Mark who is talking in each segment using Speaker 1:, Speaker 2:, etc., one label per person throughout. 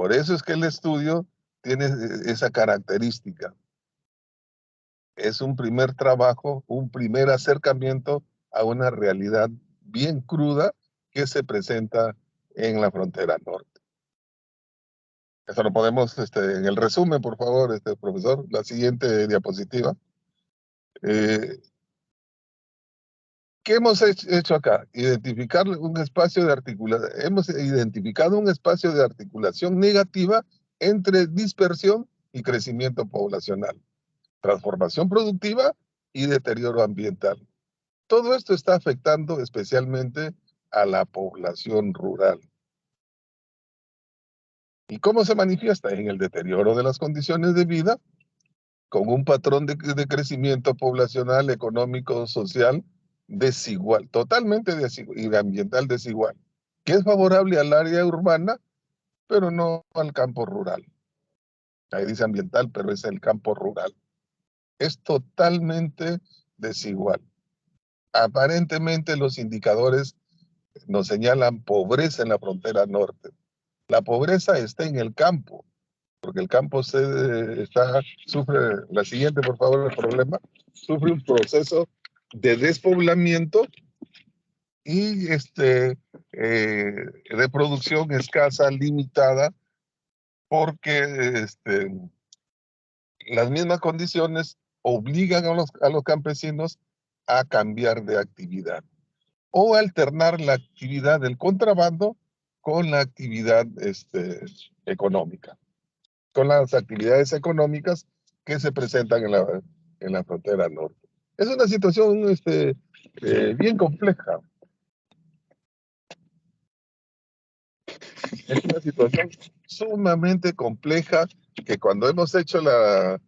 Speaker 1: Por eso es que el estudio tiene esa característica. Es un primer trabajo, un primer acercamiento a una realidad bien cruda que se presenta en la frontera norte. Eso lo podemos, en el resumen, por favor, profesor, la siguiente diapositiva. ¿Qué hemos hecho acá? Identificar un espacio de articulación. Hemos identificado un espacio de articulación negativa entre dispersión y crecimiento poblacional, transformación productiva y deterioro ambiental. Todo esto está afectando especialmente a la población rural. ¿Y cómo se manifiesta? En el deterioro de las condiciones de vida, con un patrón de crecimiento poblacional, económico, social, desigual, totalmente desigual, y ambiental desigual, que es favorable al área urbana, pero no al campo rural. Ahí dice ambiental, pero es el campo rural. Es totalmente desigual. Aparentemente los indicadores nos señalan pobreza en la frontera norte. La pobreza está en el campo, porque el campo sufre, la siguiente por favor, el problema, sufre un proceso de despoblamiento y de producción escasa, limitada, porque las mismas condiciones obligan a los campesinos a cambiar de actividad o alternar la actividad del contrabando con la actividad económica, con las actividades económicas que se presentan en la frontera norte. Es una situación bien compleja. Es una situación sumamente compleja que cuando hemos hecho la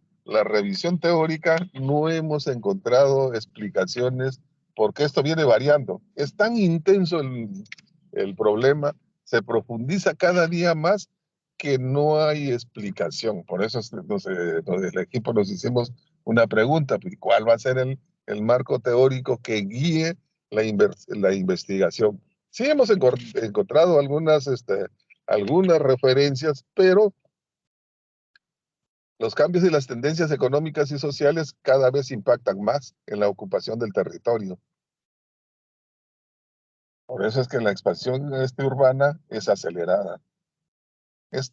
Speaker 1: revisión teórica no hemos encontrado explicaciones porque esto viene variando. Es tan intenso el problema, se profundiza cada día más que no hay explicación. Por eso el equipo nos hicimos una pregunta, ¿cuál va a ser el marco teórico que guíe la investigación? Sí hemos encontrado algunas referencias, pero los cambios y las tendencias económicas y sociales cada vez impactan más en la ocupación del territorio. Por eso es que la expansión urbana es acelerada. Es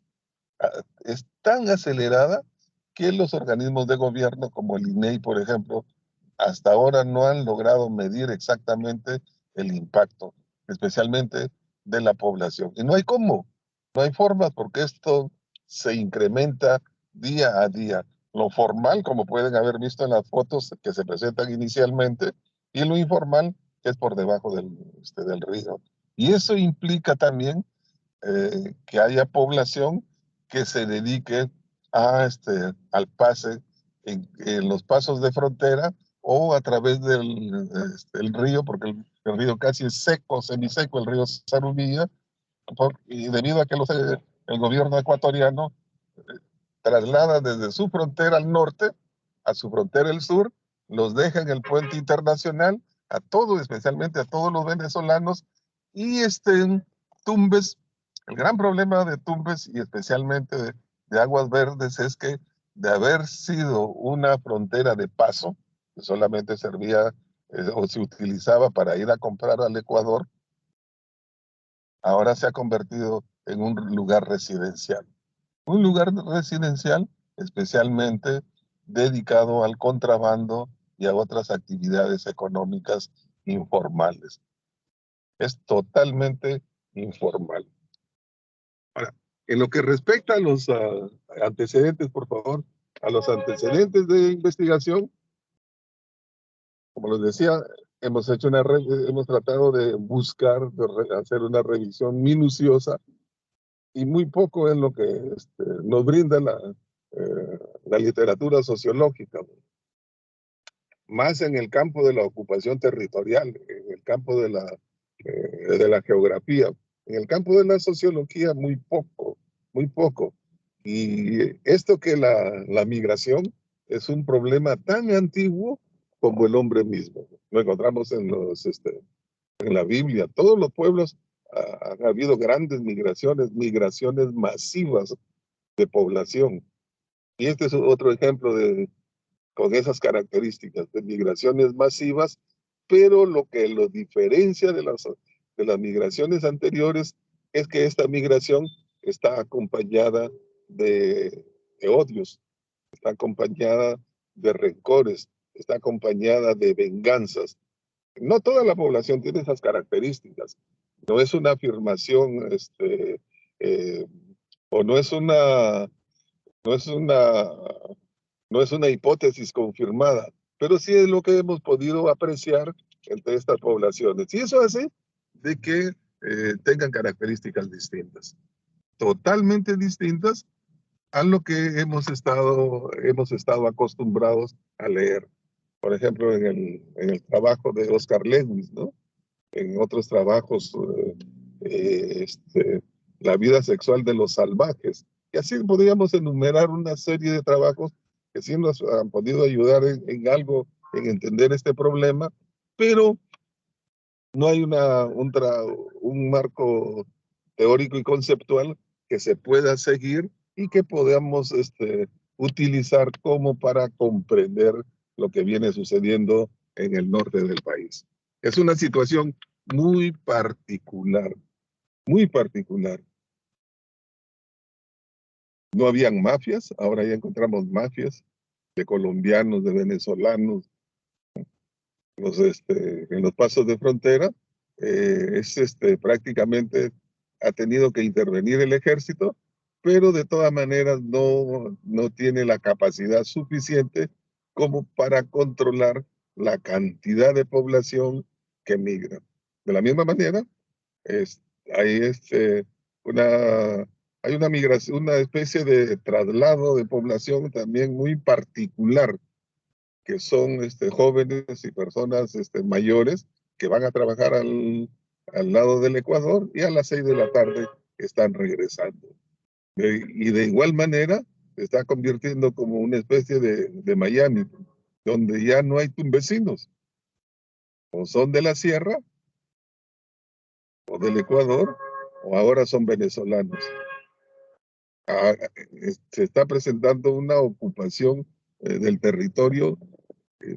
Speaker 1: tan acelerada que los organismos de gobierno, como el INEI, por ejemplo, hasta ahora no han logrado medir exactamente el impacto, especialmente de la población. Y no hay cómo, no hay forma, porque esto se incrementa día a día. Lo formal, como pueden haber visto en las fotos que se presentan inicialmente, y lo informal, que es por debajo del río. Y eso implica también que haya población que se dedique al pase en los pasos de frontera o a través del río, porque el río casi es seco, semiseco, el río Sarumilla, y debido a que el gobierno ecuatoriano traslada desde su frontera al norte a su frontera al sur, los deja en el puente internacional, a todos, especialmente a todos los venezolanos, y Tumbes, el gran problema de Tumbes y especialmente de Aguas Verdes es que de haber sido una frontera de paso, que solamente servía o se utilizaba para ir a comprar al Ecuador, ahora se ha convertido en un lugar residencial. Un lugar residencial especialmente dedicado al contrabando y a otras actividades económicas informales. Es totalmente informal. Ahora, en lo que respecta a los antecedentes, por favor, a los antecedentes de investigación, como les decía, hemos tratado de buscar, de hacer una revisión minuciosa y muy poco en lo que nos brinda la literatura sociológica, más en el campo de la ocupación territorial, en el campo de la geografía, en el campo de la sociología muy poco, muy poco. Y esto que la migración es un problema tan antiguo como el hombre mismo. Lo encontramos en la Biblia. Todos los pueblos ha habido grandes migraciones masivas de población. Y este es otro ejemplo con esas características de migraciones masivas, pero lo que lo diferencia de las migraciones anteriores es que esta migración está acompañada de odios, está acompañada de rencores, está acompañada de venganzas. No toda la población tiene esas características. No es una afirmación, eh, o no es una, no es una hipótesis confirmada, pero sí es lo que hemos podido apreciar entre estas poblaciones. Y eso hace de que tengan características distintas, totalmente distintas a lo que hemos estado acostumbrados a leer. Por ejemplo, en el trabajo de Oscar Lewis, ¿no? En otros trabajos, la vida sexual de los salvajes. Y así podríamos enumerar una serie de trabajos que sí nos han podido ayudar en algo, en entender este problema, pero no hay un marco teórico y conceptual que se pueda seguir y que podamos utilizar como para comprender lo que viene sucediendo en el norte del país. Es una situación muy particular, muy particular. No habían mafias, ahora ya encontramos mafias de colombianos, de venezolanos, en los pasos de frontera. Prácticamente ha tenido que intervenir el ejército, pero de todas maneras no tiene la capacidad suficiente como para controlar la cantidad de población que migra. De la misma manera, es, hay, una, hay una migración, una especie de traslado de población también muy particular, que son jóvenes y personas mayores que van a trabajar al lado del Ecuador y a las 6 de la tarde están regresando. Y de igual manera se está convirtiendo como una especie de Miami, donde ya no hay vecinos, o son de la sierra, o del Ecuador, o ahora son venezolanos. Se está presentando una ocupación del territorio.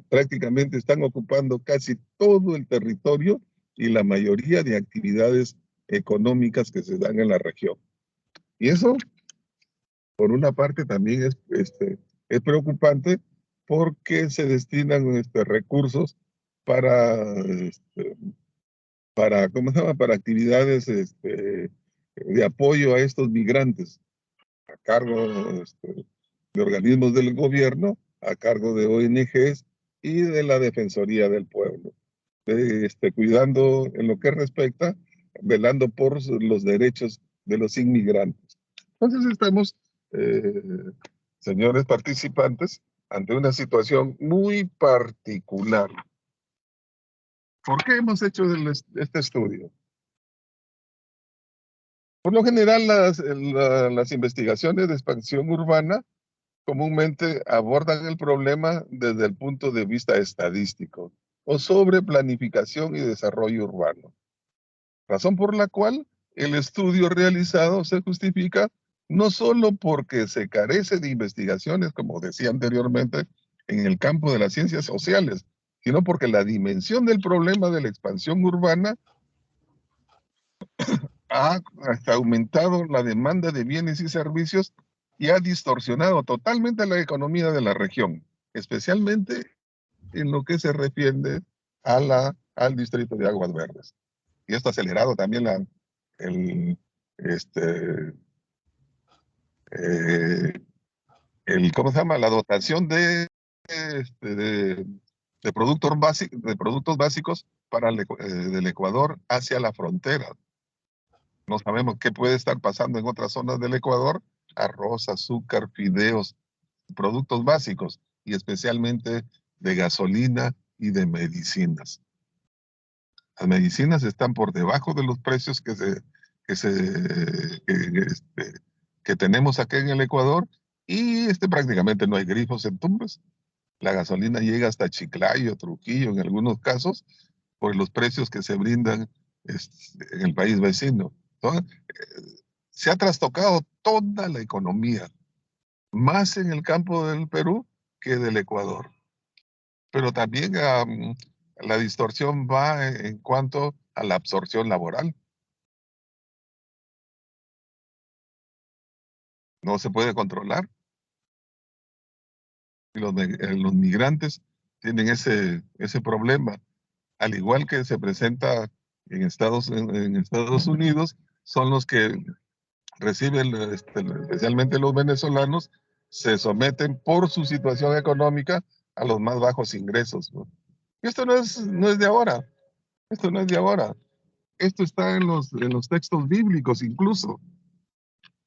Speaker 1: Prácticamente están ocupando casi todo el territorio y la mayoría de actividades económicas que se dan en la región. Y eso, por una parte, también es preocupante porque se destinan recursos para, ¿cómo se llama? Para actividades de apoyo a estos migrantes, a cargo de organismos del gobierno, a cargo de ONGs y de la Defensoría del Pueblo, cuidando en lo que respecta, velando por los derechos de los inmigrantes. Entonces estamos, eh, señores participantes, ante una situación muy particular. ¿Por qué hemos hecho este estudio? Por lo general, las investigaciones de expansión urbana comúnmente abordan el problema desde el punto de vista estadístico o sobre planificación y desarrollo urbano, razón por la cual el estudio realizado se justifica no solo porque se carece de investigaciones, como decía anteriormente, en el campo de las ciencias sociales, sino porque la dimensión del problema de la expansión urbana ha hasta aumentado la demanda de bienes y servicios y ha distorsionado totalmente la economía de la región, especialmente en lo que se refiere al distrito de Aguas Verdes. Y esto ha acelerado también el, este, eh, ¿cómo se llama? La dotación este, de, de productos básicos del Ecuador hacia la frontera. No sabemos qué puede estar pasando en otras zonas del Ecuador: arroz, azúcar, fideos, productos básicos, y especialmente de gasolina y de medicinas. Las medicinas están por debajo de los precios que, se, que tenemos aquí en el Ecuador, y prácticamente no hay grifos en Tumbes. La gasolina llega hasta Chiclayo, Trujillo en algunos casos, por los precios que se brindan en el país vecino. Entonces, se ha trastocado toda la economía, más en el campo del Perú que del Ecuador. Pero también la distorsión va en cuanto a la absorción laboral. No se puede controlar. Y los migrantes tienen ese problema, al igual que se presenta en Estados Unidos, son los que reciben, especialmente los venezolanos, se someten por su situación económica a los más bajos ingresos, ¿no? Y esto no es de ahora, esto no es de ahora, esto está en los textos bíblicos incluso,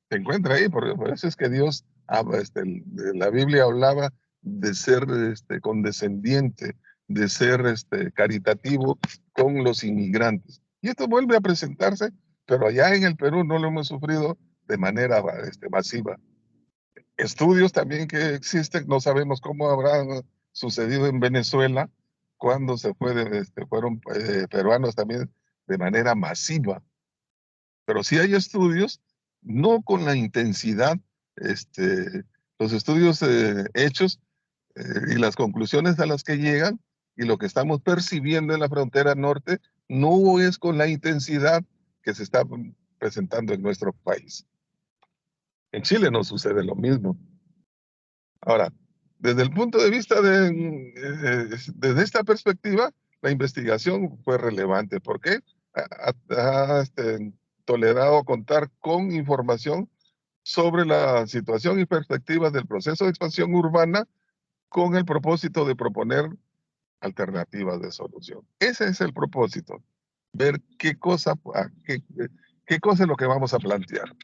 Speaker 1: se encuentra ahí, por eso es que Dios, la Biblia hablaba de ser condescendiente, de ser caritativo con los inmigrantes. Y esto vuelve a presentarse, pero allá en el Perú no lo hemos sufrido de manera masiva. Estudios también que existen, no sabemos cómo habrán sucedido en Venezuela cuando fueron peruanos también de manera masiva. Pero sí hay estudios, no con la intensidad, los estudios hechos y las conclusiones a las que llegan y lo que estamos percibiendo en la frontera norte no es con la intensidad que se está presentando en nuestro país. En Chile no sucede lo mismo. Ahora, desde el punto de vista desde esta perspectiva, la investigación fue relevante. ¿Por qué? Ha tolerado contar con información sobre la situación y perspectivas del proceso de expansión urbana con el propósito de proponer alternativas de solución. Ese es el propósito, ver qué cosa es lo que vamos a plantear.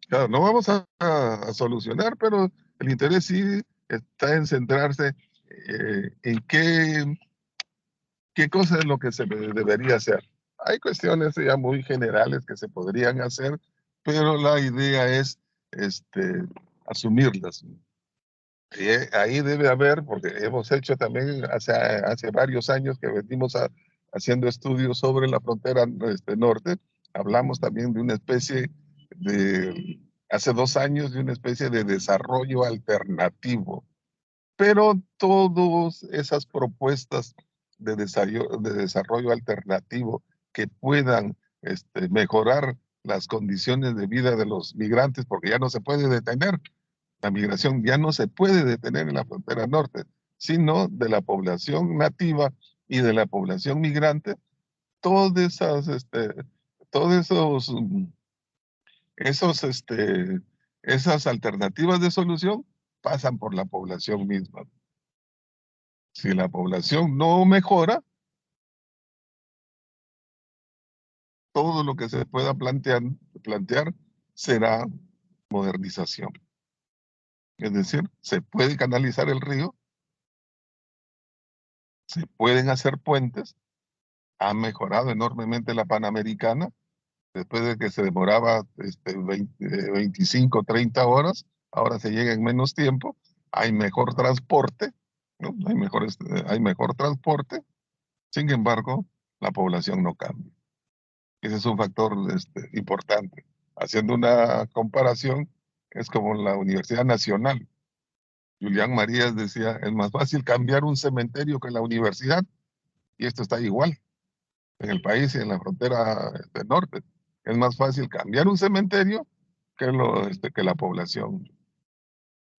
Speaker 1: Claro, no vamos a solucionar, pero el interés sí está en centrarse en qué cosa es lo que se debería hacer. Hay cuestiones ya muy generales que se podrían hacer, pero la idea es asumirlas. Y ahí debe haber, porque hemos hecho también hace varios años que venimos haciendo estudios sobre la frontera norte, hablamos también de una especie hace 2 años, de una especie de desarrollo alternativo. Pero todas esas propuestas de desarrollo alternativo que puedan mejorar las condiciones de vida de los migrantes, porque ya no se puede detener, la migración ya no se puede detener en la frontera norte, sino de la población nativa y de la población migrante, todas esas, todos esas alternativas de solución pasan por la población misma. Si la población no mejora, todo lo que se pueda plantear será modernización. Es decir, se puede canalizar el río, se pueden hacer puentes, ha mejorado enormemente la Panamericana, después de que se demoraba 25, 30 horas, ahora se llega en menos tiempo, hay mejor transporte, ¿no? Hay mejor transporte, sin embargo, la población no cambia. Ese es un factor importante. Haciendo una comparación, es como la Universidad Nacional. Julián Marías decía, es más fácil cambiar un cementerio que la universidad, y esto está igual en el país y en la frontera norte. Es más fácil cambiar un cementerio que la población.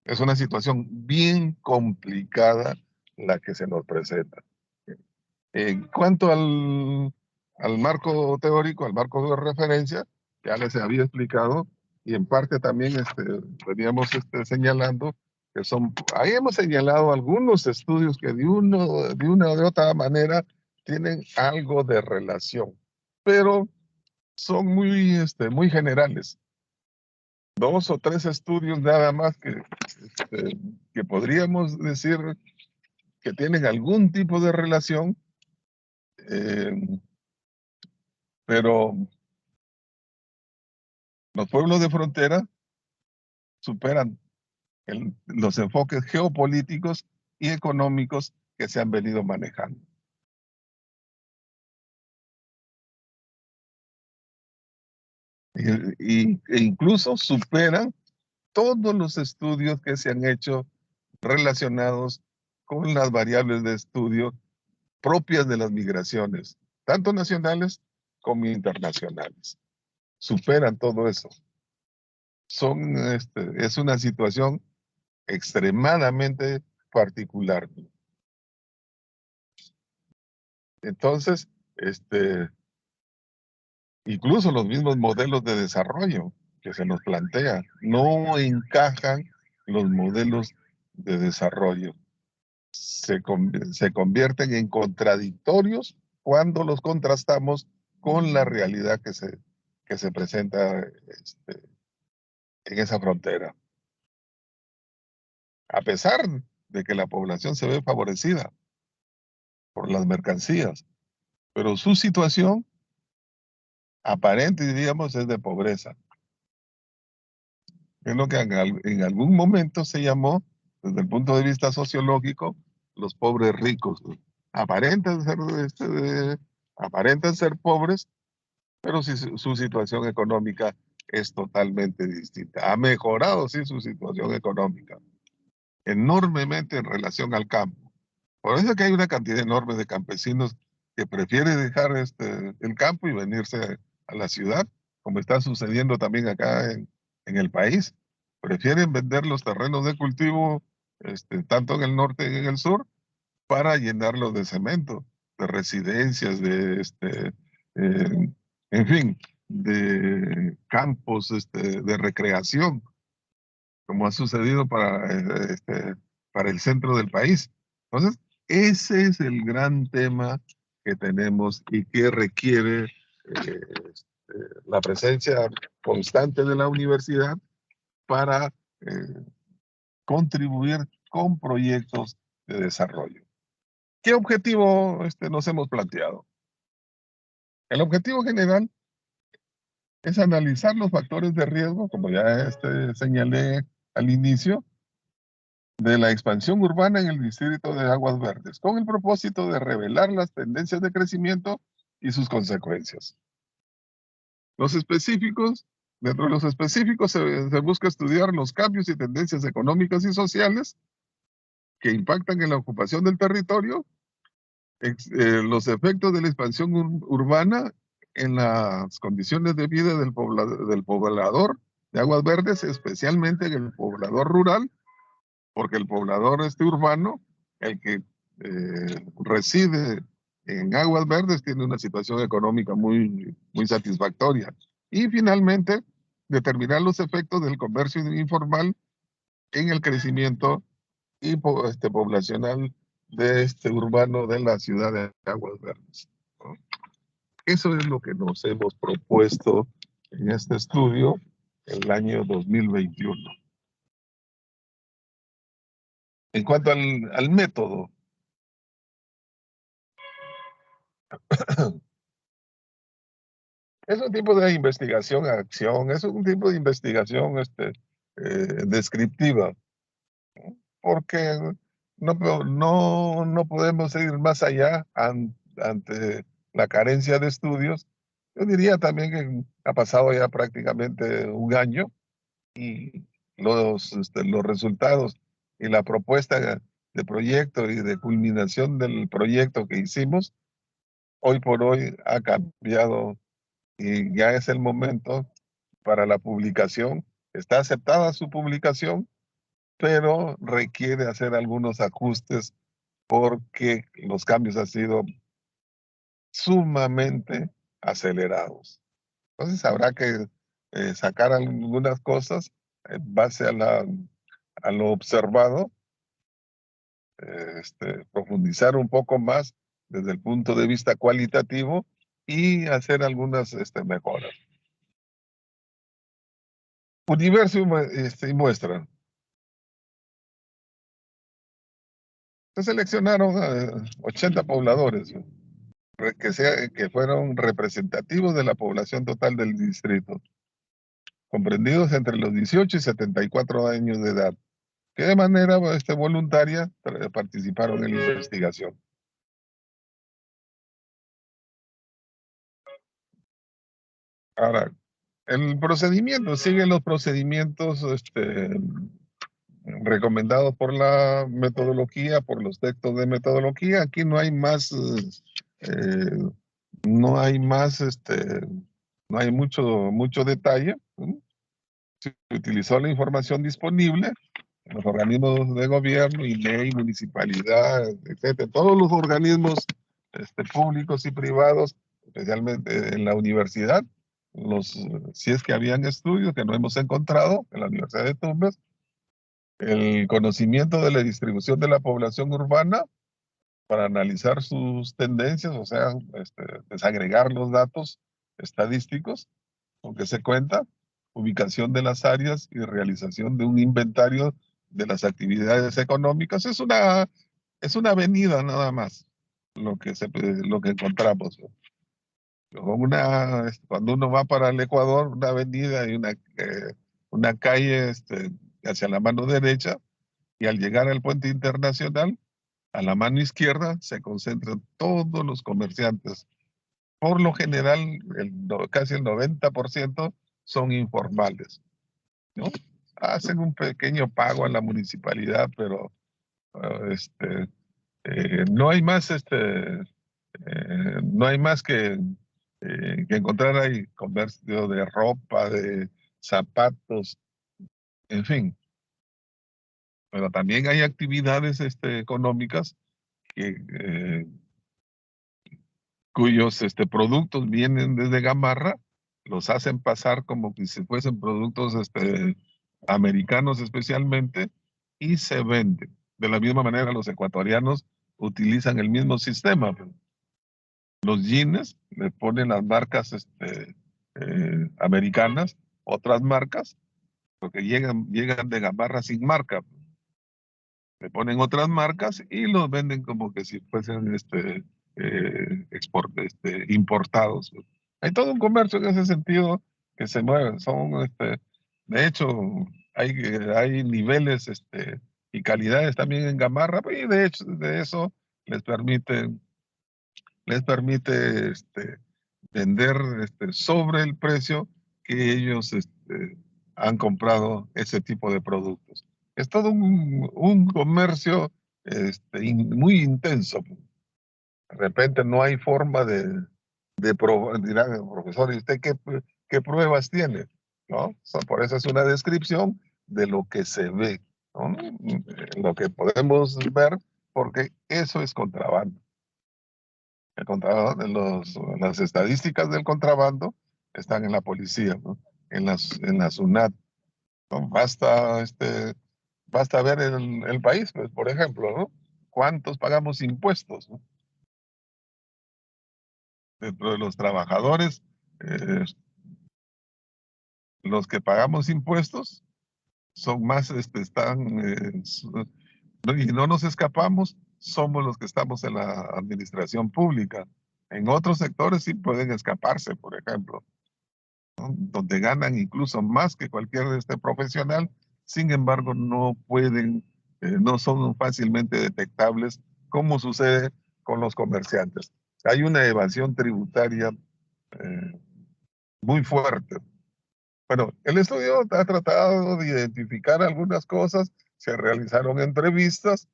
Speaker 1: Es una situación bien complicada la que se nos presenta. En cuanto al marco teórico, al marco de referencia, ya les había explicado, y en parte también veníamos señalando que ahí hemos señalado algunos estudios que de una o de otra manera tienen algo de relación, pero son muy generales. 2 o 3 estudios nada más que podríamos decir que tienen algún tipo de relación, eh, pero los pueblos de frontera superan los enfoques geopolíticos y económicos que se han venido manejando. e incluso superan todos los estudios que se han hecho relacionados con las variables de estudio propias de las migraciones, tanto nacionales como internacionales. Superan todo eso. Es una situación extremadamente particular. Entonces, incluso los mismos modelos de desarrollo que se nos plantea no encajan los modelos de desarrollo. Se convierten en contradictorios cuando los contrastamos con la realidad que se presenta en esa frontera. A pesar de que la población se ve favorecida por las mercancías, pero su situación aparente, diríamos, es de pobreza. Es lo que en algún momento se llamó, desde el punto de vista sociológico, los pobres ricos. Aparentan ser, aparentan ser pobres, pero si su situación económica es totalmente distinta. Ha mejorado, sí, su situación económica enormemente en relación al campo. Por eso es que hay una cantidad enorme de campesinos que prefieren dejar el campo y venirse a la ciudad, como está sucediendo también acá en el país. Prefieren vender los terrenos de cultivo, tanto en el norte y en el sur, para llenarlos de cemento, de residencias, eh, en fin, de campos de recreación, como ha sucedido para el centro del país. Entonces, ese es el gran tema que tenemos y que requiere la presencia constante de la universidad para contribuir con proyectos de desarrollo. ¿Qué objetivo nos hemos planteado? El objetivo general es analizar los factores de riesgo, como ya señalé al inicio, de la expansión urbana en el distrito de Aguas Verdes, con el propósito de revelar las tendencias de crecimiento y sus consecuencias. Los específicos, dentro de los específicos se busca estudiar los cambios y tendencias económicas y sociales que impactan en la ocupación del territorio, los efectos de la expansión urbana en las condiciones de vida del poblador de Aguas Verdes, especialmente en el poblador rural, porque el poblador urbano, el que reside en Aguas Verdes, tiene una situación económica muy satisfactoria. Y finalmente, determinar los efectos del comercio informal en el crecimiento y poblacional de urbano de la ciudad de Aguas Verdes, ¿no? Eso es lo que nos hemos propuesto en este estudio el año 2021. En cuanto al método, es un tipo de investigación acción, es un tipo de investigación descriptiva, porque no podemos ir más allá ante la carencia de estudios. Yo diría también que ha pasado ya prácticamente un año y los resultados y la propuesta de proyecto y de culminación del proyecto que hicimos, hoy por hoy ha cambiado y ya es el momento para la publicación. Está aceptada su publicación, pero requiere hacer algunos ajustes porque los cambios han sido sumamente acelerados. Entonces habrá que sacar algunas cosas en base a lo observado, profundizar un poco más desde el punto de vista cualitativo y hacer algunas mejoras. Universo y muestra. Se seleccionaron 80 pobladores que fueron representativos de la población total del distrito, comprendidos entre los 18 y 74 años de edad, que de manera voluntaria participaron en la investigación. Ahora, El procedimiento, sigue los procedimientos recomendados por la metodología, por los textos de metodología. Aquí no hay más, eh, no hay más, no hay mucho detalle, ¿no? Se utilizó la información disponible en los organismos de gobierno, INEI, municipalidad, etcétera, todos los organismos públicos y privados, especialmente en la universidad, si es que habían estudios que no hemos encontrado en la Universidad de Tumbes, el conocimiento de la distribución de la población urbana para analizar sus tendencias, o sea, desagregar los datos estadísticos con que se cuenta, ubicación de las áreas y realización de un inventario de las actividades económicas. Es una avenida nada más lo que encontramos. Cuando uno va para el Ecuador, una avenida y una calle hacia la mano derecha, y al llegar al puente internacional, a la mano izquierda se concentran todos los comerciantes. Por lo general, casi el 90% son informales, ¿no? Hacen un pequeño pago a la municipalidad, pero no hay más, no hay más que encontrar ahí comercio de ropa, de zapatos, en fin. Pero también hay actividades económicas que, cuyos productos vienen desde Gamarra, los hacen pasar como que si fuesen productos americanos especialmente, y se venden. De la misma manera, los ecuatorianos utilizan el mismo sistema. Los jeans le ponen las marcas americanas, otras marcas, porque llegan de Gamarra sin marca. Le ponen otras marcas y los venden como que si fuesen importados. Hay todo un comercio en ese sentido que se mueve. De hecho, hay niveles y calidades también en Gamarra, y de hecho de eso les permite, les permite vender sobre el precio que ellos han comprado ese tipo de productos. Es todo un comercio muy intenso. De repente no hay forma de probar, dirán, profesor, ¿y usted qué pruebas tiene? ¿No? Por eso es una descripción de lo que se ve, ¿no? Lo que podemos ver, porque eso es contrabando. El contrabando, las estadísticas del contrabando están en la policía, ¿no? En la SUNAT, ¿no? Basta ver el país, pues, por ejemplo, ¿no? ¿Cuántos pagamos impuestos, ¿no? Dentro de los trabajadores, eh, los que pagamos impuestos son más, y no nos escapamos, somos los que estamos en la administración pública. En otros sectores sí pueden escaparse, por ejemplo, ¿no? Donde ganan incluso más que cualquier profesional, sin embargo no son fácilmente detectables, como sucede con los comerciantes. Hay una evasión tributaria eh, muy fuerte. Bueno, el estudio ha tratado de identificar algunas cosas, se realizaron entrevistas,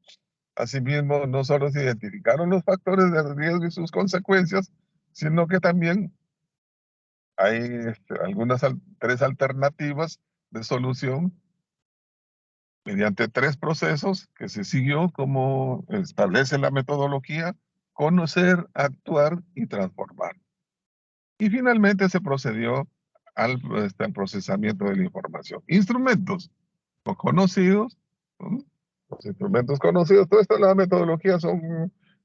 Speaker 1: asimismo no solo se identificaron los factores de riesgo y sus consecuencias, sino que también hay tres alternativas de solución mediante tres procesos que se siguió, como establece la metodología: conocer, actuar y transformar. Y finalmente se procedió al procesamiento de la información. Instrumentos no conocidos, ¿no? Los instrumentos conocidos, toda esta la metodología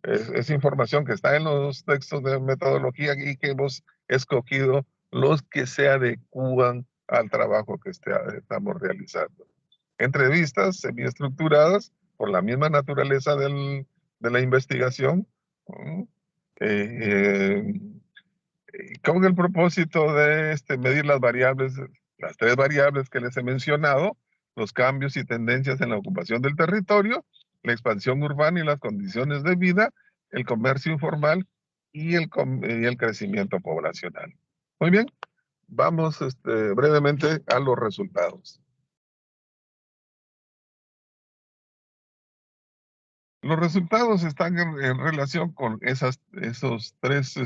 Speaker 1: es información que está en los textos de metodología y que hemos escogido los que se adecúan al trabajo que estamos realizando. Entrevistas semiestructuradas por la misma naturaleza de la investigación, ¿no? Eh, con el propósito de medir las tres variables que les he mencionado: los cambios y tendencias en la ocupación del territorio, la expansión urbana y las condiciones de vida, el comercio informal y el crecimiento poblacional. Muy bien, vamos brevemente a los resultados. Los resultados están en relación con esos tres,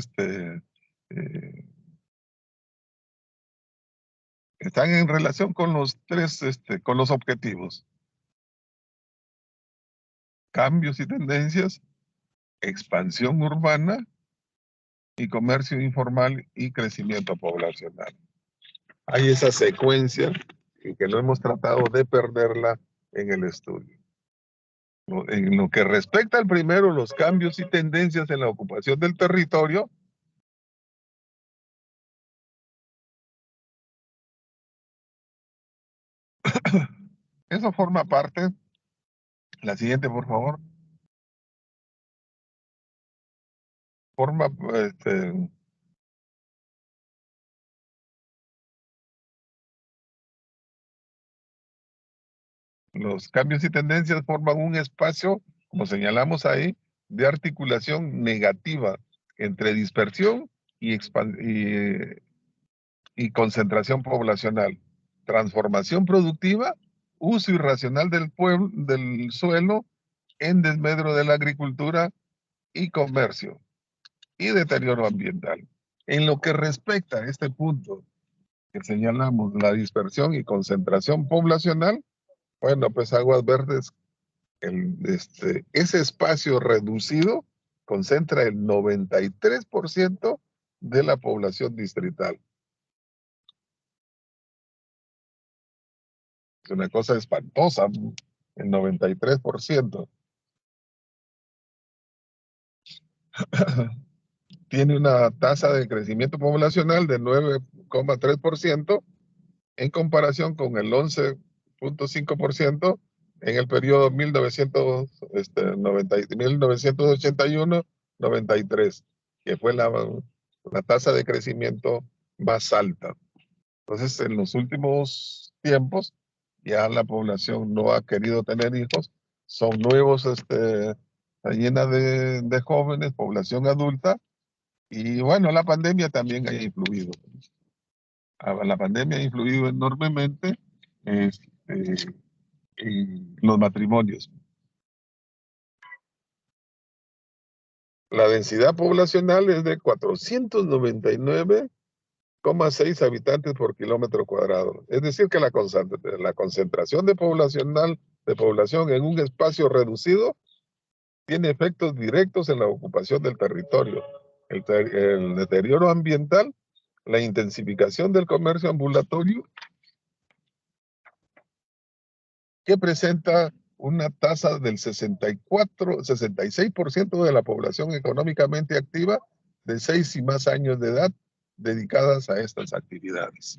Speaker 1: están en relación con los tres, con los objetivos. Cambios y tendencias, expansión urbana y comercio informal y crecimiento poblacional. Hay esa secuencia y que no hemos tratado de perderla en el estudio. En lo que respecta al primero, los cambios y tendencias en la ocupación del territorio, eso forma parte, la siguiente por favor, forma, los cambios y tendencias forman un espacio, como señalamos ahí, de articulación negativa entre dispersión y concentración poblacional, transformación productiva, uso irracional del suelo en desmedro de la agricultura y comercio y deterioro ambiental. En lo que respecta a este punto que señalamos, la dispersión y concentración poblacional, bueno, pues Aguas Verdes, ese espacio reducido concentra el 93% de la población distrital. Es una cosa espantosa, el 93%. Tiene una tasa de crecimiento poblacional de 9,3% en comparación con el 11,5% en el periodo 1981-93, que fue la tasa de crecimiento más alta. Entonces, en los últimos tiempos, ya la población no ha querido tener hijos, son nuevos, está llena de jóvenes, población adulta, y bueno, la pandemia también ha influido. La pandemia ha influido enormemente en los matrimonios. La densidad poblacional es de 499,6 habitantes por kilómetro cuadrado. Es decir, que la concentración de población en un espacio reducido tiene efectos directos en la ocupación del territorio, el deterioro ambiental, la intensificación del comercio ambulatorio, que presenta una tasa del 66% de la población económicamente activa de 6 y más años de edad dedicadas a estas actividades.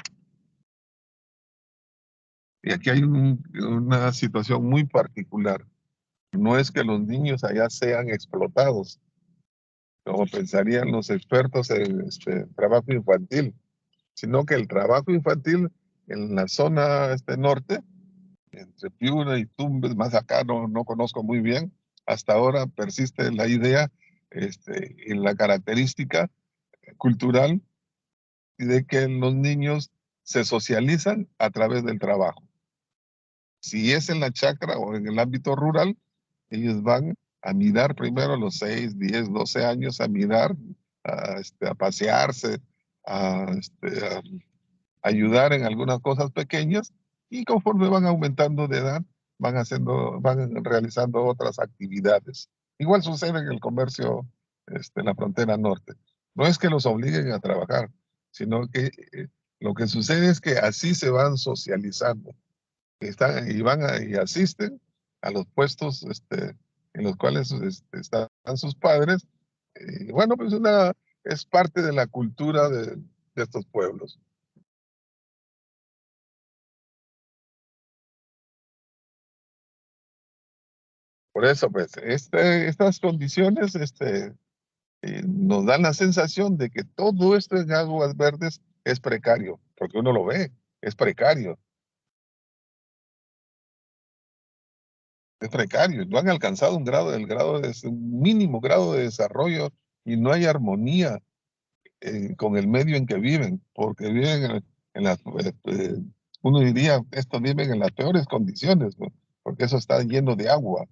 Speaker 1: Y aquí hay una situación muy particular. No es que los niños allá sean explotados, como pensarían los expertos en trabajo infantil, sino que el trabajo infantil en la zona norte, entre Piura y Tumbes, más acá no conozco muy bien, hasta ahora persiste la idea y la característica cultural de que los niños se socializan a través del trabajo. Si es en la chacra o en el ámbito rural, ellos van a mirar primero a los 6, 10, 12 años, a mirar, a pasearse, a ayudar en algunas cosas pequeñas, y conforme van aumentando de edad, van realizando otras actividades. Igual sucede en el comercio en la frontera norte. No es que los obliguen a trabajar, sino que lo que sucede es que así se van socializando. Y asisten a los puestos en los cuales están sus padres. Y bueno, pues es parte de la cultura de estos pueblos. Por eso, pues, estas condiciones nos dan la sensación de que todo esto en Aguas Verdes es precario, porque uno lo ve, es precario, es precario. No han alcanzado un mínimo grado de desarrollo y no hay armonía con el medio en que viven, porque viven en las, uno diría, estos viven en las peores condiciones, ¿no? Porque eso está lleno de agua,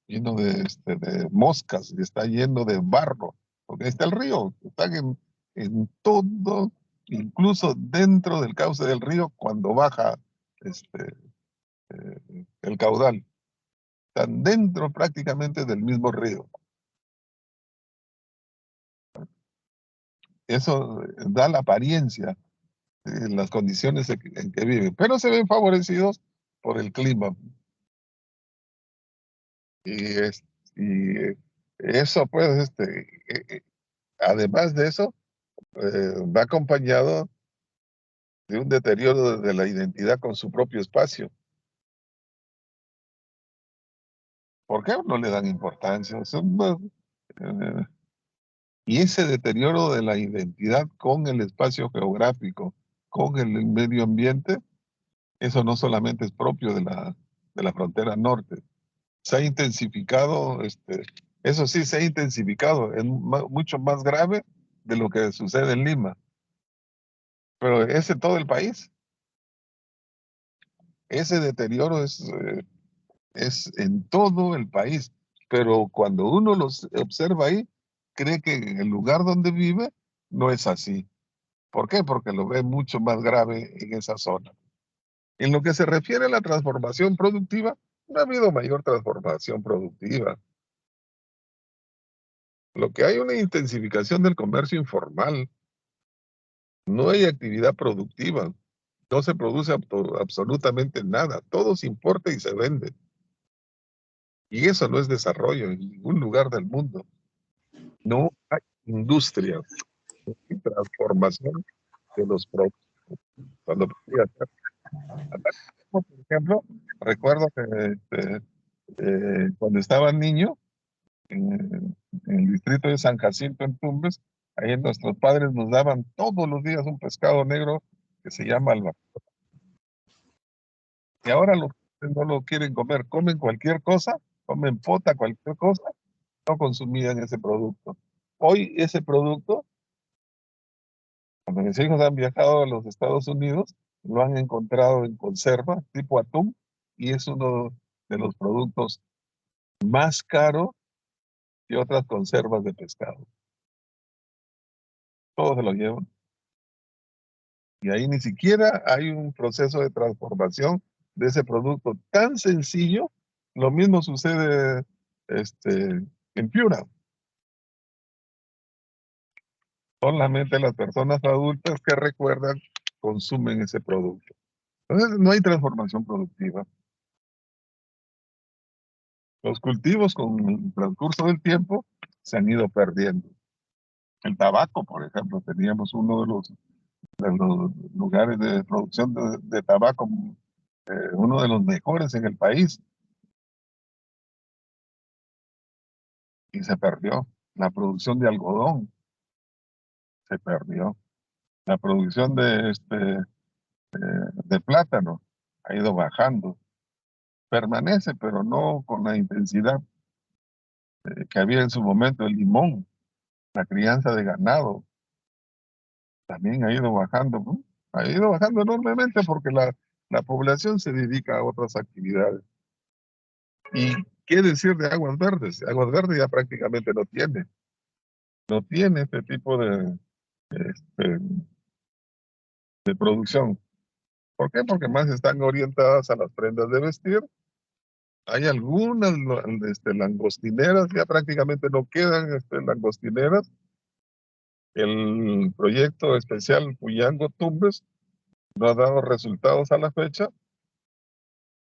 Speaker 1: lleno de moscas, y está lleno de barro, porque ahí está el río, están en todo, incluso dentro del cauce del río, cuando baja el caudal, están dentro prácticamente del mismo río. Eso da la apariencia de las condiciones en que viven, pero se ven favorecidos por el clima. Y, y eso, pues, además de eso, va acompañado de un deterioro de la identidad con su propio espacio. ¿Por qué no le dan importancia? Eh, y ese deterioro de la identidad con el espacio geográfico, con el medio ambiente, eso no solamente es propio de la frontera norte. Se ha intensificado, eso sí, se ha intensificado, es mucho más grave de lo que sucede en Lima. Pero es en todo el país. Ese deterioro es en todo el país. Pero cuando uno los observa ahí, cree que en el lugar donde vive no es así. ¿Por qué? Porque lo ve mucho más grave en esa zona. En lo que se refiere a la transformación productiva, no ha habido mayor transformación productiva. Lo que hay es una intensificación del comercio informal. No hay actividad productiva. No se produce absolutamente nada. Todo se importa y se vende. Y eso no es desarrollo en ningún lugar del mundo. No hay industria y transformación de los productos. Cuando podría ser. Por ejemplo, recuerdo que cuando estaba niño, en el distrito de San Jacinto, en Tumbes, ahí nuestros padres nos daban todos los días un pescado negro que se llama albacoa. Y ahora los padres no lo quieren comer, comen cualquier cosa, comen pota, cualquier cosa, no consumían ese producto. Hoy ese producto, cuando mis hijos han viajado a los Estados Unidos, lo han encontrado en conserva, tipo atún, y es uno de los productos más caros que otras conservas de pescado. Todos se lo llevan. Y ahí ni siquiera hay un proceso de transformación de ese producto tan sencillo. Lo mismo sucede en Piura. Solamente las personas adultas que recuerdan consumen ese producto. Entonces no hay transformación productiva. Los cultivos con el transcurso del tiempo se han ido perdiendo. El tabaco, por ejemplo, teníamos uno de los lugares de producción de tabaco, uno de los mejores en el país, y se perdió. La producción de algodón se perdió. La producción de plátano ha ido bajando. Permanece, pero no con la intensidad que había en su momento. El limón, la crianza de ganado, también ha ido bajando, ¿no? Ha ido bajando enormemente porque la población se dedica a otras actividades. ¿Y qué decir de Aguas Verdes? Aguas Verdes ya prácticamente no tiene este tipo este, de producción. ¿Por qué? Porque más están orientadas a las prendas de vestir. Hay algunas langostineras, ya prácticamente no quedan langostineras. El proyecto especial Puyango Tumbes no ha dado resultados a la fecha.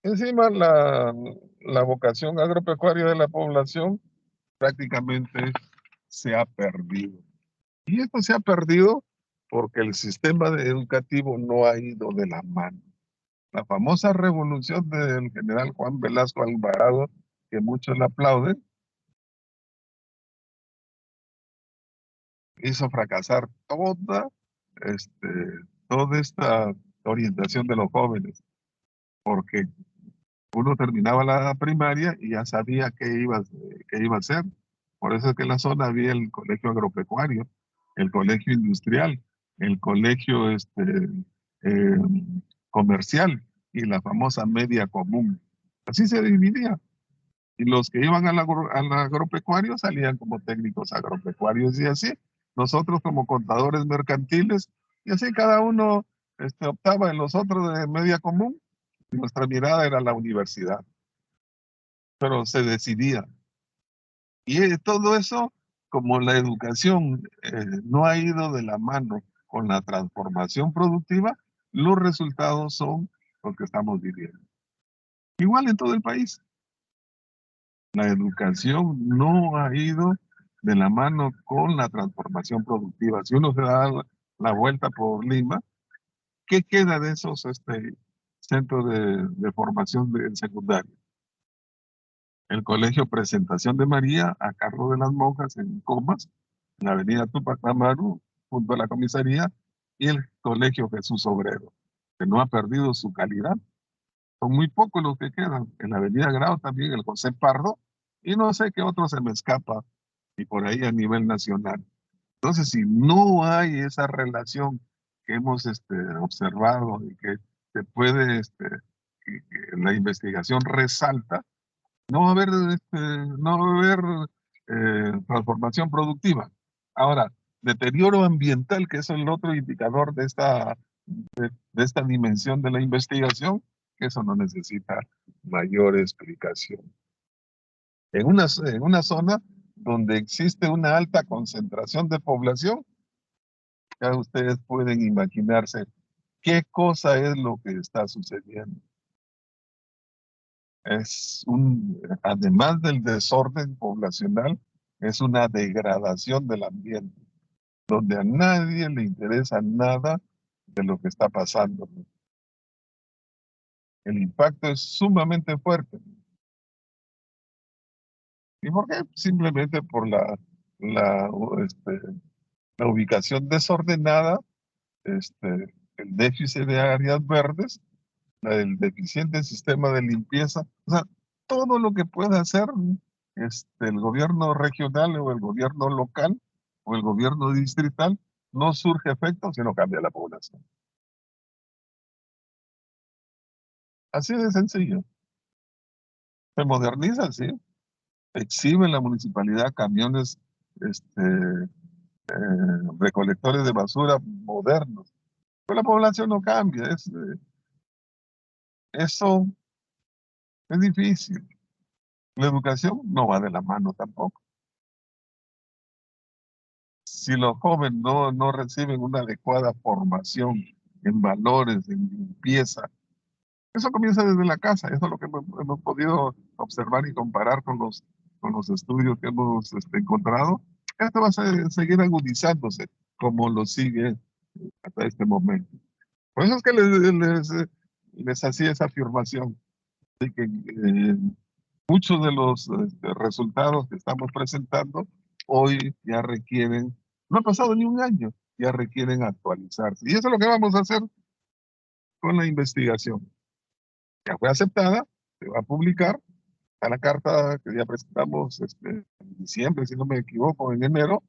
Speaker 1: Encima, la vocación agropecuaria de la población prácticamente se ha perdido. Y esto se ha perdido porque el sistema educativo no ha ido de la mano. La famosa revolución del general Juan Velasco Alvarado, que muchos le aplauden, hizo fracasar este, toda esta orientación de los jóvenes, porque uno terminaba la primaria y ya sabía qué iba a hacer. Por eso es que en la zona había el colegio agropecuario, el colegio industrial, el colegio eh, comercial y la famosa media común. Así se dividía. Y los que iban al agropecuario salían como técnicos agropecuarios y así. Nosotros como contadores mercantiles, y así cada uno optaba en los otros de media común. Nuestra mirada era la universidad, pero se decidía. Y todo eso, como la educación no ha ido de la mano con la transformación productiva, los resultados son los que estamos viviendo. Igual en todo el país. La educación no ha ido de la mano con la transformación productiva. Si uno se da la vuelta por Lima, ¿qué queda de esos centros de formación del secundario? El Colegio Presentación de María, a cargo de las monjas en Comas, en la avenida Tupac Amaru, junto a la comisaría, y el Colegio Jesús Obrero, que no ha perdido su calidad. Son muy pocos los que quedan. En la avenida Grau también el José Pardo, y no sé qué otro se me escapa, y por ahí a nivel nacional. Entonces, si no hay esa relación que hemos observado y que se puede, que la investigación resalta, no va a haber, no va a haber transformación productiva. Ahora, deterioro ambiental, que es el otro indicador de esta dimensión de la investigación, que eso no necesita mayor explicación. En una zona donde existe una alta concentración de población, ya ustedes pueden imaginarse qué cosa es lo que está sucediendo. Además del desorden poblacional, es una degradación del ambiente, donde a nadie le interesa nada de lo que está pasando. El impacto es sumamente fuerte. ¿Y por qué? Simplemente por la, este, la ubicación desordenada, el déficit de áreas verdes, el deficiente sistema de limpieza, o sea, todo lo que pueda hacer el gobierno regional o el gobierno local o el gobierno distrital, no surge efecto si no cambia la población. Así de sencillo. Se moderniza, sí. Exhibe la municipalidad camiones recolectores de basura modernos. Pero la población no cambia. Eso es difícil. La educación no va de la mano tampoco. Si los jóvenes no reciben una adecuada formación en valores, en limpieza, eso comienza desde la casa. Eso es lo que hemos podido observar y comparar con los estudios que hemos encontrado. Esto va a seguir agudizándose como lo sigue hasta este momento. Por eso es que les hacía esa afirmación de que muchos de los resultados que estamos presentando hoy ya requieren, no ha pasado ni un año, ya requieren actualizarse. Y eso es lo que vamos a hacer con la investigación. Ya fue aceptada, se va a publicar. Está la carta que ya presentamos en diciembre, si no me equivoco, en enero.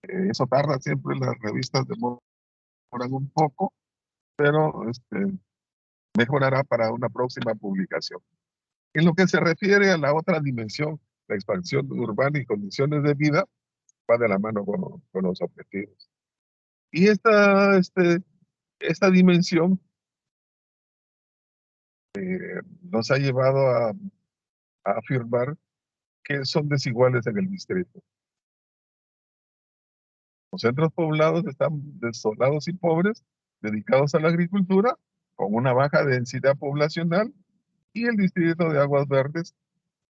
Speaker 1: Eso tarda siempre, las revistas demoran un poco, pero mejorará para una próxima publicación. En lo que se refiere a la otra dimensión, la expansión urbana y condiciones de vida, va de la mano con los objetivos. Y esta dimensión nos ha llevado a afirmar que son desiguales en el distrito. Los centros poblados están desolados y pobres, dedicados a la agricultura, con una baja densidad poblacional, y el distrito de Aguas Verdes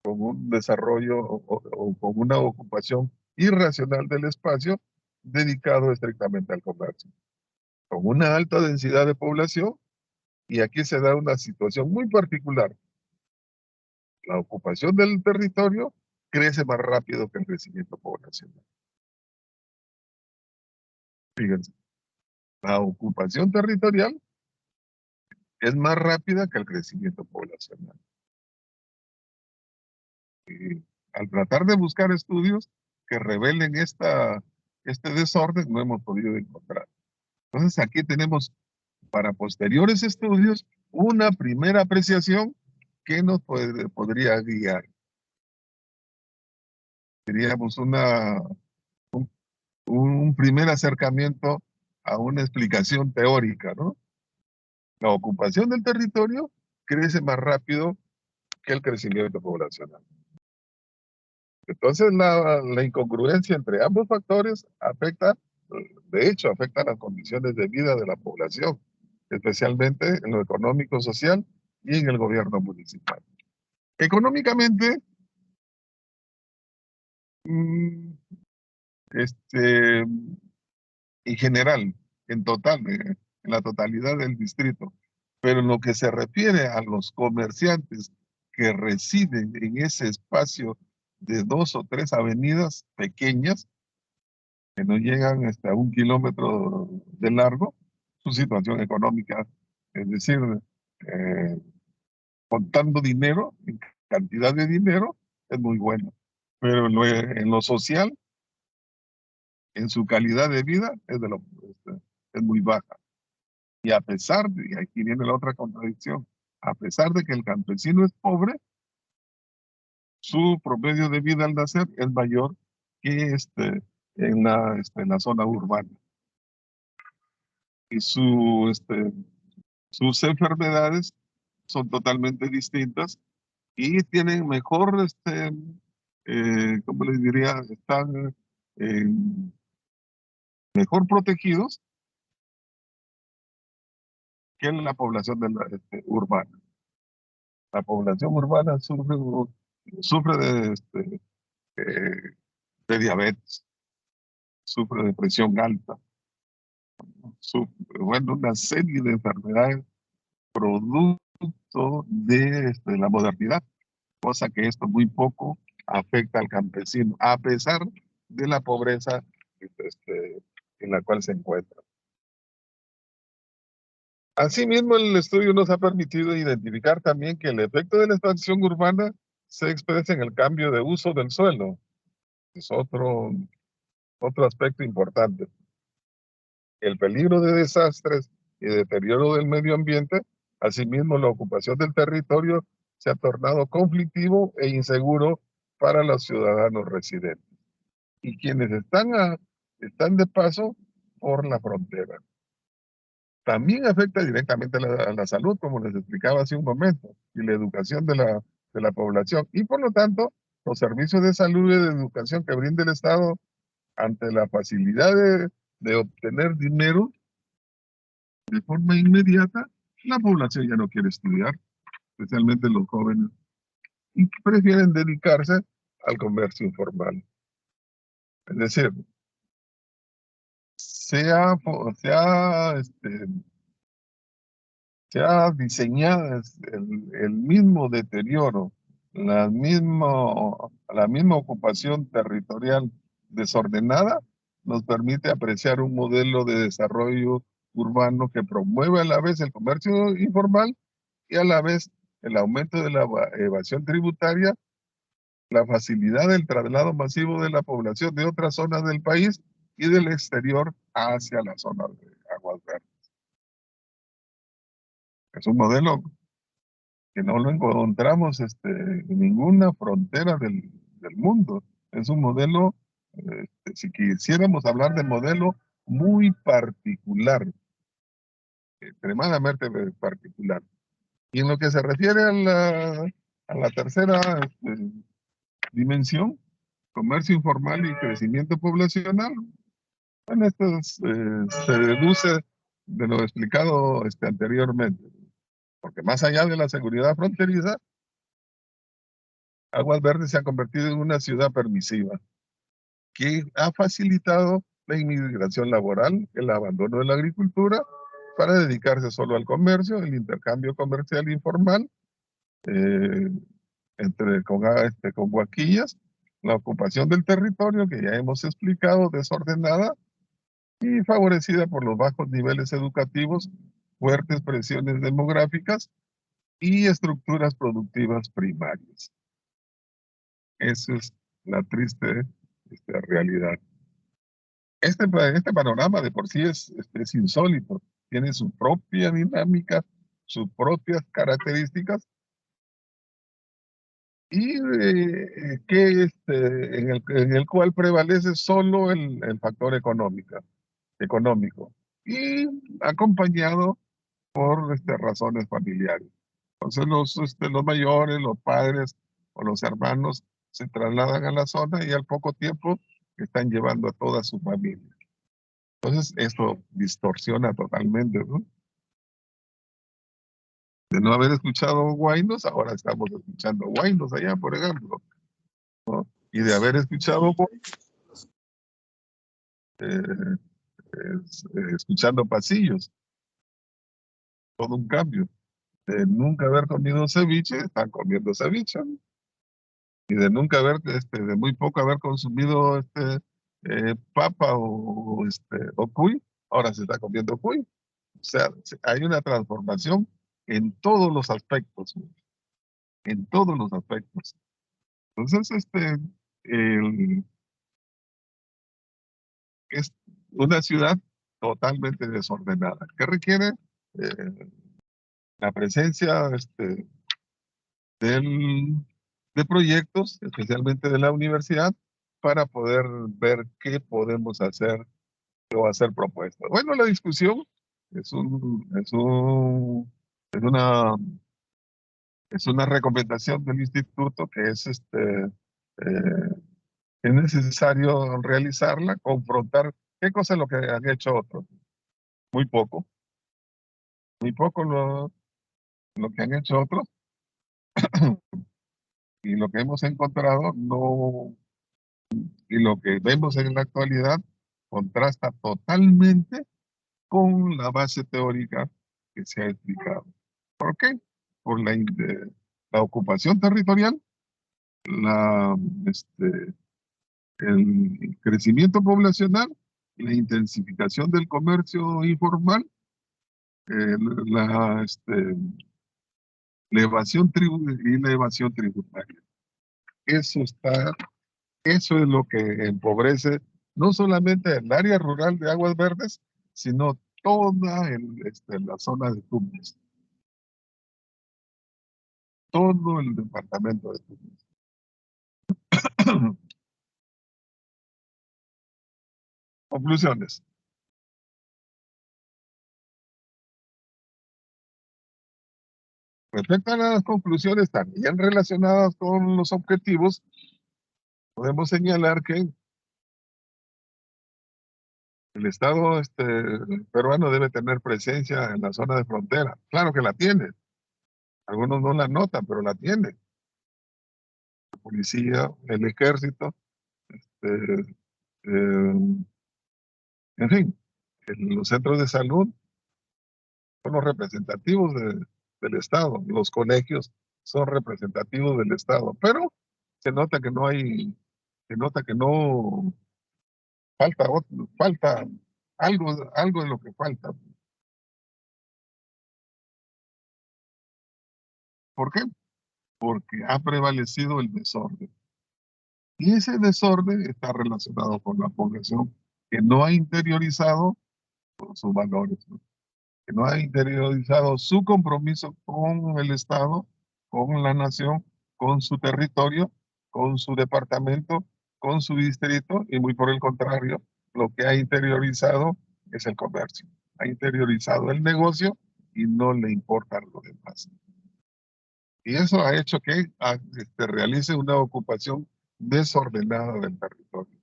Speaker 1: con un desarrollo o con una ocupación irracional del espacio dedicado estrictamente al comercio, con una alta densidad de población, y aquí se da una situación muy particular. La ocupación del territorio crece más rápido que el crecimiento poblacional. Fíjense, la ocupación territorial es más rápida que el crecimiento poblacional. Y al tratar de buscar estudios que revelen este desorden no hemos podido encontrar. Entonces aquí tenemos, para posteriores estudios, una primera apreciación que nos podría guiar. Diríamos un primer acercamiento a una explicación teórica, ¿no? La ocupación del territorio crece más rápido que el crecimiento poblacional. Entonces la incongruencia entre ambos factores afecta, de hecho, afecta las condiciones de vida de la población, especialmente en lo económico, social y en el gobierno municipal. Económicamente, mm, este, en general, en total, en la totalidad del distrito, pero en lo que se refiere a los comerciantes que residen en ese espacio de 2 o 3 avenidas pequeñas, que no llegan hasta 1 kilómetro de largo, su situación económica, es decir, eh, contando dinero, en cantidad de dinero, es muy buena. Pero en lo social, en su calidad de vida, es muy baja. Y a pesar de, y aquí viene la otra contradicción, a pesar de que el campesino es pobre, su promedio de vida al nacer es mayor que en la zona urbana. Y sus enfermedades son totalmente distintas y tienen mejor, ¿cómo les diría? Están eh, mejor protegidos que la población urbana. La población urbana sufre de diabetes, sufre de presión alta, sufre, bueno, una serie de enfermedades producto de la modernidad, cosa que esto muy poco afecta al campesino, a pesar de la pobreza en la cual se encuentra. Asimismo, el estudio nos ha permitido identificar también que el efecto de la expansión urbana se expresa en el cambio de uso del suelo. Es otro aspecto importante. El peligro de desastres y deterioro del medio ambiente, asimismo la ocupación del territorio, se ha tornado conflictivo e inseguro para los ciudadanos residentes y quienes están de paso por la frontera. También afecta directamente a la salud, como les explicaba hace un momento, y la educación de la población. Y por lo tanto, los servicios de salud y de educación que brinda el Estado ante la facilidad de obtener dinero de forma inmediata, la población ya no quiere estudiar, especialmente los jóvenes, y prefieren dedicarse al comercio informal. Es decir, se ha diseñado el mismo deterioro, la misma ocupación territorial desordenada, nos permite apreciar un modelo de desarrollo urbano que promueve a la vez el comercio informal y a la vez el aumento de la evasión tributaria, la facilidad del traslado masivo de la población de otras zonas del país y del exterior hacia la zona de Aguas Verdes. Es un modelo que no lo encontramos en ninguna frontera del mundo. Es un modelo, si quisiéramos hablar de modelo muy particular, extremadamente particular. Y en lo que se refiere a la tercera dimensión, comercio informal y crecimiento poblacional, bueno, esto se deduce de lo explicado anteriormente, porque más allá de la seguridad fronteriza, Aguas Verdes se ha convertido en una ciudad permisiva que ha facilitado la inmigración laboral, el abandono de la agricultura para dedicarse solo al comercio, el intercambio comercial informal, eh, con guaquillas, la ocupación del territorio que ya hemos explicado, desordenada y favorecida por los bajos niveles educativos, fuertes presiones demográficas y estructuras productivas primarias. Esa es la triste realidad. Este panorama de por sí es insólito, tiene su propia dinámica, sus propias características, y en el cual prevalece solo el factor económico, y acompañado por razones familiares. Entonces los mayores, los padres o los hermanos se trasladan a la zona y al poco tiempo están llevando a toda su familia. Entonces esto distorsiona totalmente, ¿no? De no haber escuchado Huaynos, ahora estamos escuchando Huaynos allá, por ejemplo, ¿no? Y de haber escuchado eh, escuchando pasillos, todo un cambio. De nunca haber comido ceviche, están comiendo ceviche, ¿no? Y de nunca haber, de muy poco haber consumido papa o cuy, ahora se está comiendo cuy. O sea, hay una transformación en todos los aspectos, ¿no? En todos los aspectos. Entonces, el- es una ciudad totalmente desordenada, que requiere eh, la presencia del, de proyectos, especialmente de la universidad, para poder ver qué podemos hacer o hacer propuestas. Bueno, la discusión es una, es una recomendación del instituto que es necesario realizarla, confrontar qué cosa es lo que han hecho otros. Muy poco, muy poco lo que han hecho otros, y lo que hemos encontrado no, y lo que vemos en la actualidad contrasta totalmente con la base teórica que se ha explicado. ¿Por qué? Por la ocupación territorial, la, este, el crecimiento poblacional, la intensificación del comercio informal, eh, la, este, la evasión y la evasión tributaria. Eso está, eso es lo que empobrece no solamente el área rural de Aguas Verdes, sino toda la zona de Tumbes, todo el departamento de Tumbes. Conclusiones. Respecto a las conclusiones también relacionadas con los objetivos, podemos señalar que el Estado peruano debe tener presencia en la zona de frontera. Claro que la tiene. Algunos no la notan, pero la tiene. La policía, el ejército, eh, eh, en fin, los centros de salud son los representativos del Estado. Los colegios son representativos del Estado. Pero se nota que no hay, se nota que no falta algo de lo que falta. ¿Por qué? Porque ha prevalecido el desorden. Y ese desorden está relacionado con la población que no ha interiorizado sus valores, ¿no? Que no ha interiorizado su compromiso con el Estado, con la nación, con su territorio, con su departamento, con su distrito, y muy por el contrario, lo que ha interiorizado es el comercio. Ha interiorizado el negocio y no le importa lo demás. Y eso ha hecho que realice una ocupación desordenada del territorio.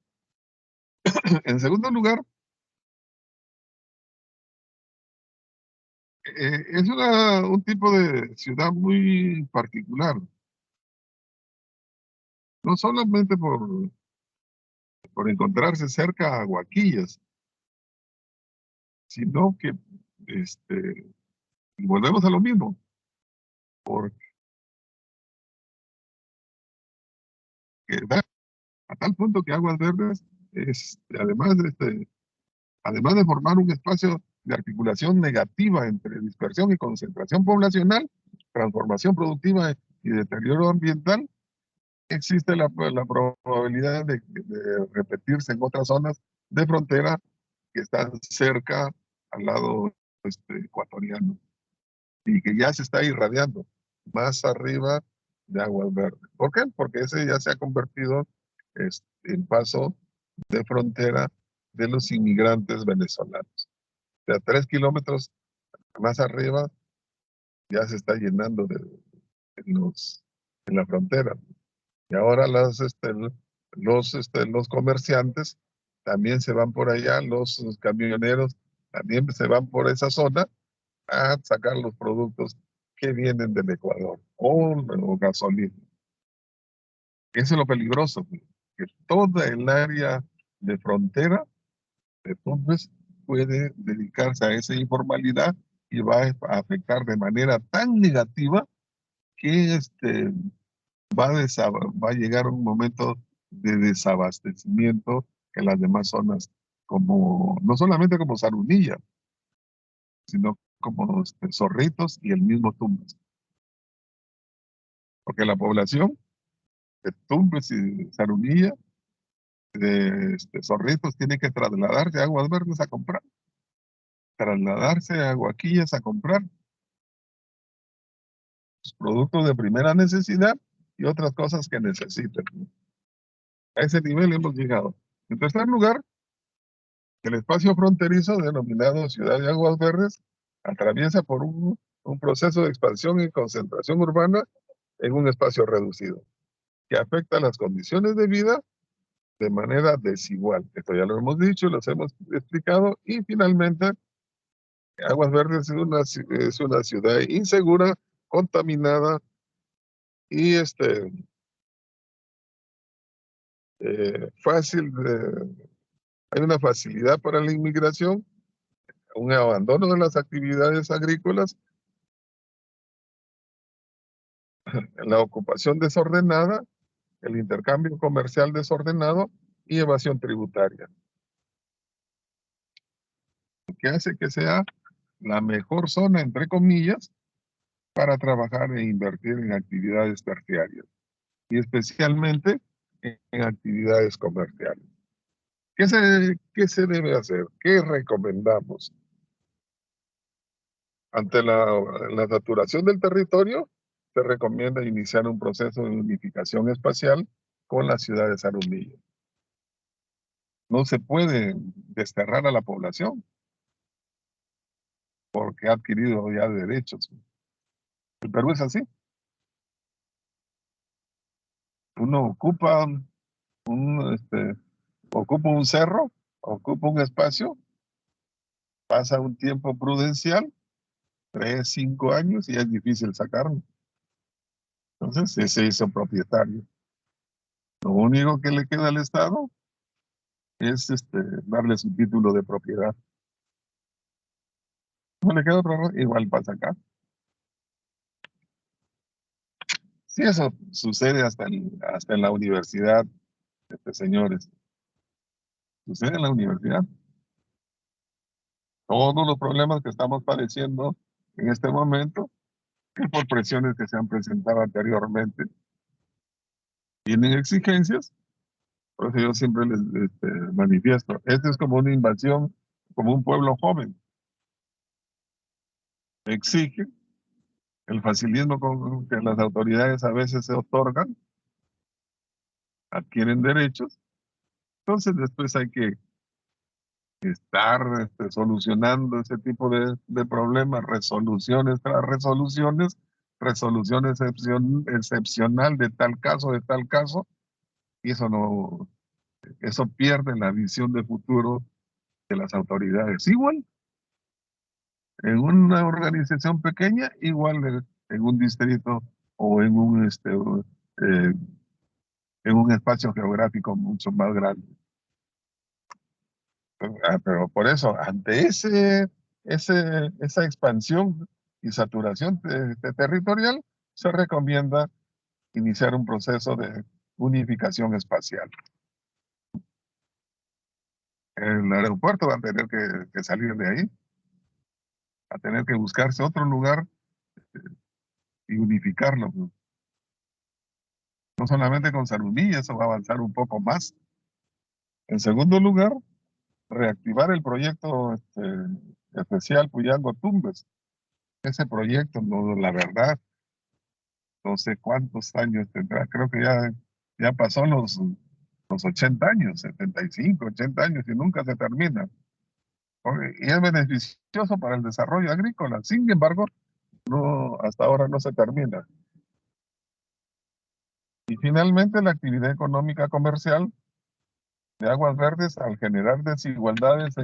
Speaker 1: En segundo lugar, es un tipo de ciudad muy particular, no solamente por encontrarse cerca a Huaquillas, sino que volvemos a lo mismo, porque da a tal punto que Aguas Verdes, además de formar un espacio de articulación negativa entre dispersión y concentración poblacional, transformación productiva y deterioro ambiental, existe la probabilidad de repetirse en otras zonas de frontera que están cerca al lado ecuatoriano y que ya se está irradiando más arriba de Aguas Verdes. ¿Por qué? Porque ese ya se ha convertido en paso de frontera de los inmigrantes venezolanos. O sea, 3 kilómetros más arriba ya se está llenando en la frontera. Y ahora los comerciantes también se van por allá, los camioneros también se van por esa zona a sacar los productos que vienen del Ecuador o gasolina. Eso es lo peligroso, pues, que toda el área de frontera de Tumbes puede dedicarse a esa informalidad y va a afectar de manera tan negativa que va a llegar un momento de desabastecimiento en las demás zonas, como, no solamente como Zarunilla, sino como Zorritos y el mismo Tumbes. Porque la población de Tumbes y Zarunilla, de Zorritos, tiene que trasladarse a Aguas Verdes a comprar, trasladarse a Guaquillas a comprar productos de primera necesidad y otras cosas que necesiten. A ese nivel hemos llegado. En tercer lugar, el espacio fronterizo, denominado Ciudad de Aguas Verdes, atraviesa por un proceso de expansión y concentración urbana en un espacio reducido, que afecta las condiciones de vida de manera desigual. Esto ya lo hemos dicho, los hemos explicado, y finalmente, Aguas Verdes es una ciudad insegura, contaminada y fácil hay una facilidad para la inmigración, un abandono de las actividades agrícolas, la ocupación desordenada, el intercambio comercial desordenado y evasión tributaria, que hace que sea la mejor zona, entre comillas, para trabajar e invertir en actividades terciarias y especialmente en actividades comerciales. ¿Qué se debe hacer? ¿Qué recomendamos? Ante la saturación del territorio, se recomienda iniciar un proceso de unificación espacial con la ciudad de Zarumilla. No se puede desterrar a la población porque ha adquirido ya derechos. El Perú es así. Uno ocupa un cerro, ocupa un espacio, pasa un tiempo prudencial, 3, 5 años, y es difícil sacarlo. Entonces, se hizo propietario. Lo único que le queda al Estado es darle su título de propiedad. No le queda otro, igual pasa acá. Sí, eso sucede hasta en la universidad, señores. Sucede en la universidad. Todos los problemas que estamos padeciendo en este momento, que por presiones que se han presentado anteriormente, tienen exigencias. Por eso yo siempre les manifiesto, esto es como una invasión, como un pueblo joven. Exige el facilismo con que las autoridades a veces se otorgan, adquieren derechos, entonces después hay que estar solucionando ese tipo de problemas, resoluciones tras resoluciones, resolución excepcional de tal caso, y eso no, eso pierde la visión de futuro de las autoridades. Igual, en una organización pequeña, igual en un distrito o eh, en un espacio geográfico mucho más grande. Pero por eso, ante esa expansión y saturación territorial, se recomienda iniciar un proceso de unificación espacial. El aeropuerto va a tener que salir de ahí, va a tener que buscarse otro lugar y unificarlo. No solamente con Salumí, eso va a avanzar un poco más. En segundo lugar, reactivar el proyecto especial Puyango-Tumbes. Ese proyecto, no, la verdad, no sé cuántos años tendrá, creo que ya pasó los 80 años, 75, 80 años y nunca se termina. Y es beneficioso para el desarrollo agrícola. Sin embargo, no, hasta ahora no se termina. Y finalmente, la actividad económica comercial de Aguas Verdes, al generar desigualdades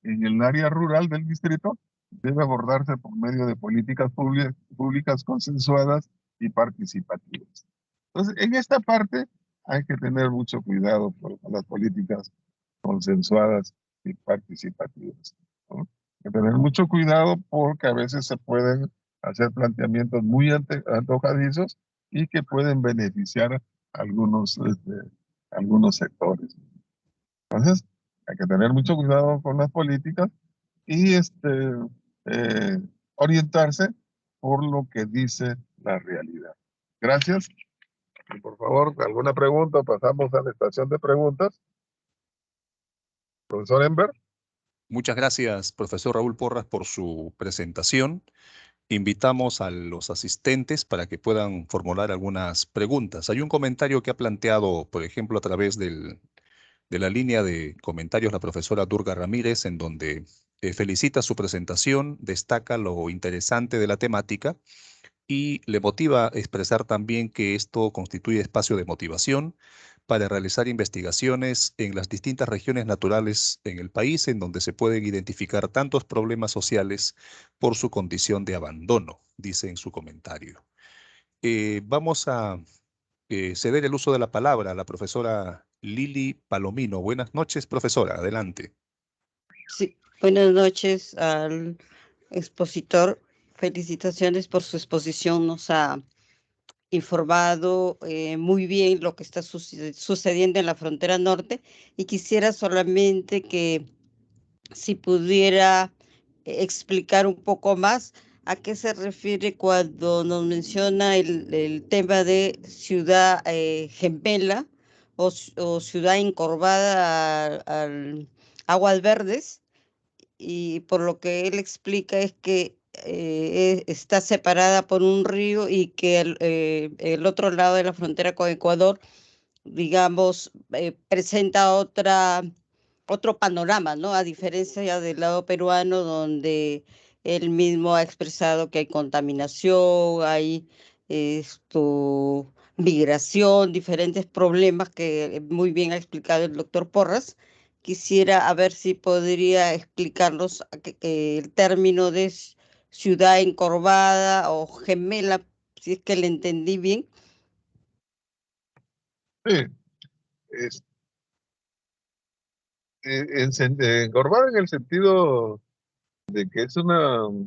Speaker 1: en el área rural del distrito, debe abordarse por medio de políticas públicas consensuadas y participativas. Entonces, en esta parte hay que tener mucho cuidado con las políticas consensuadas y participativas, ¿no? Hay que tener mucho cuidado porque a veces se pueden hacer planteamientos muy antojadizos y que pueden beneficiar a algunos sectores. Entonces, hay que tener mucho cuidado con las políticas y eh, orientarse por lo que dice la realidad. Gracias. Y por favor, alguna pregunta, pasamos a la estación de preguntas. Profesor Ember.
Speaker 2: Muchas gracias, profesor Raúl Porras, por su presentación. Invitamos a los asistentes para que puedan formular algunas preguntas. Hay un comentario que ha planteado, por ejemplo, a través de la línea de comentarios la profesora Durga Ramírez, en donde felicita su presentación, destaca lo interesante de la temática y le motiva a expresar también que esto constituye espacio de motivación para realizar investigaciones en las distintas regiones naturales en el país, en donde se pueden identificar tantos problemas sociales por su condición de abandono, dice en su comentario. Vamos a ceder el uso de la palabra a la profesora Lili Palomino. Buenas noches, profesora. Adelante.
Speaker 3: Sí, buenas noches al expositor. Felicitaciones por su exposición. Nos ha informado muy bien lo que está sucediendo en la frontera norte y quisiera solamente que si pudiera explicar un poco más a qué se refiere cuando nos menciona el tema de ciudad gemela o ciudad encorvada al Aguas Verdes, y por lo que él explica es que está separada por un río y que el otro lado de la frontera con Ecuador, digamos, presenta otro panorama, ¿no? A diferencia ya del lado peruano, donde él mismo ha expresado que hay contaminación, hay migración, diferentes problemas que muy bien ha explicado el doctor Porras. Quisiera a ver si podría explicarnos el término de ciudad encorvada o gemela, si es que le entendí bien.
Speaker 1: Sí, es, encorvada en el sentido de que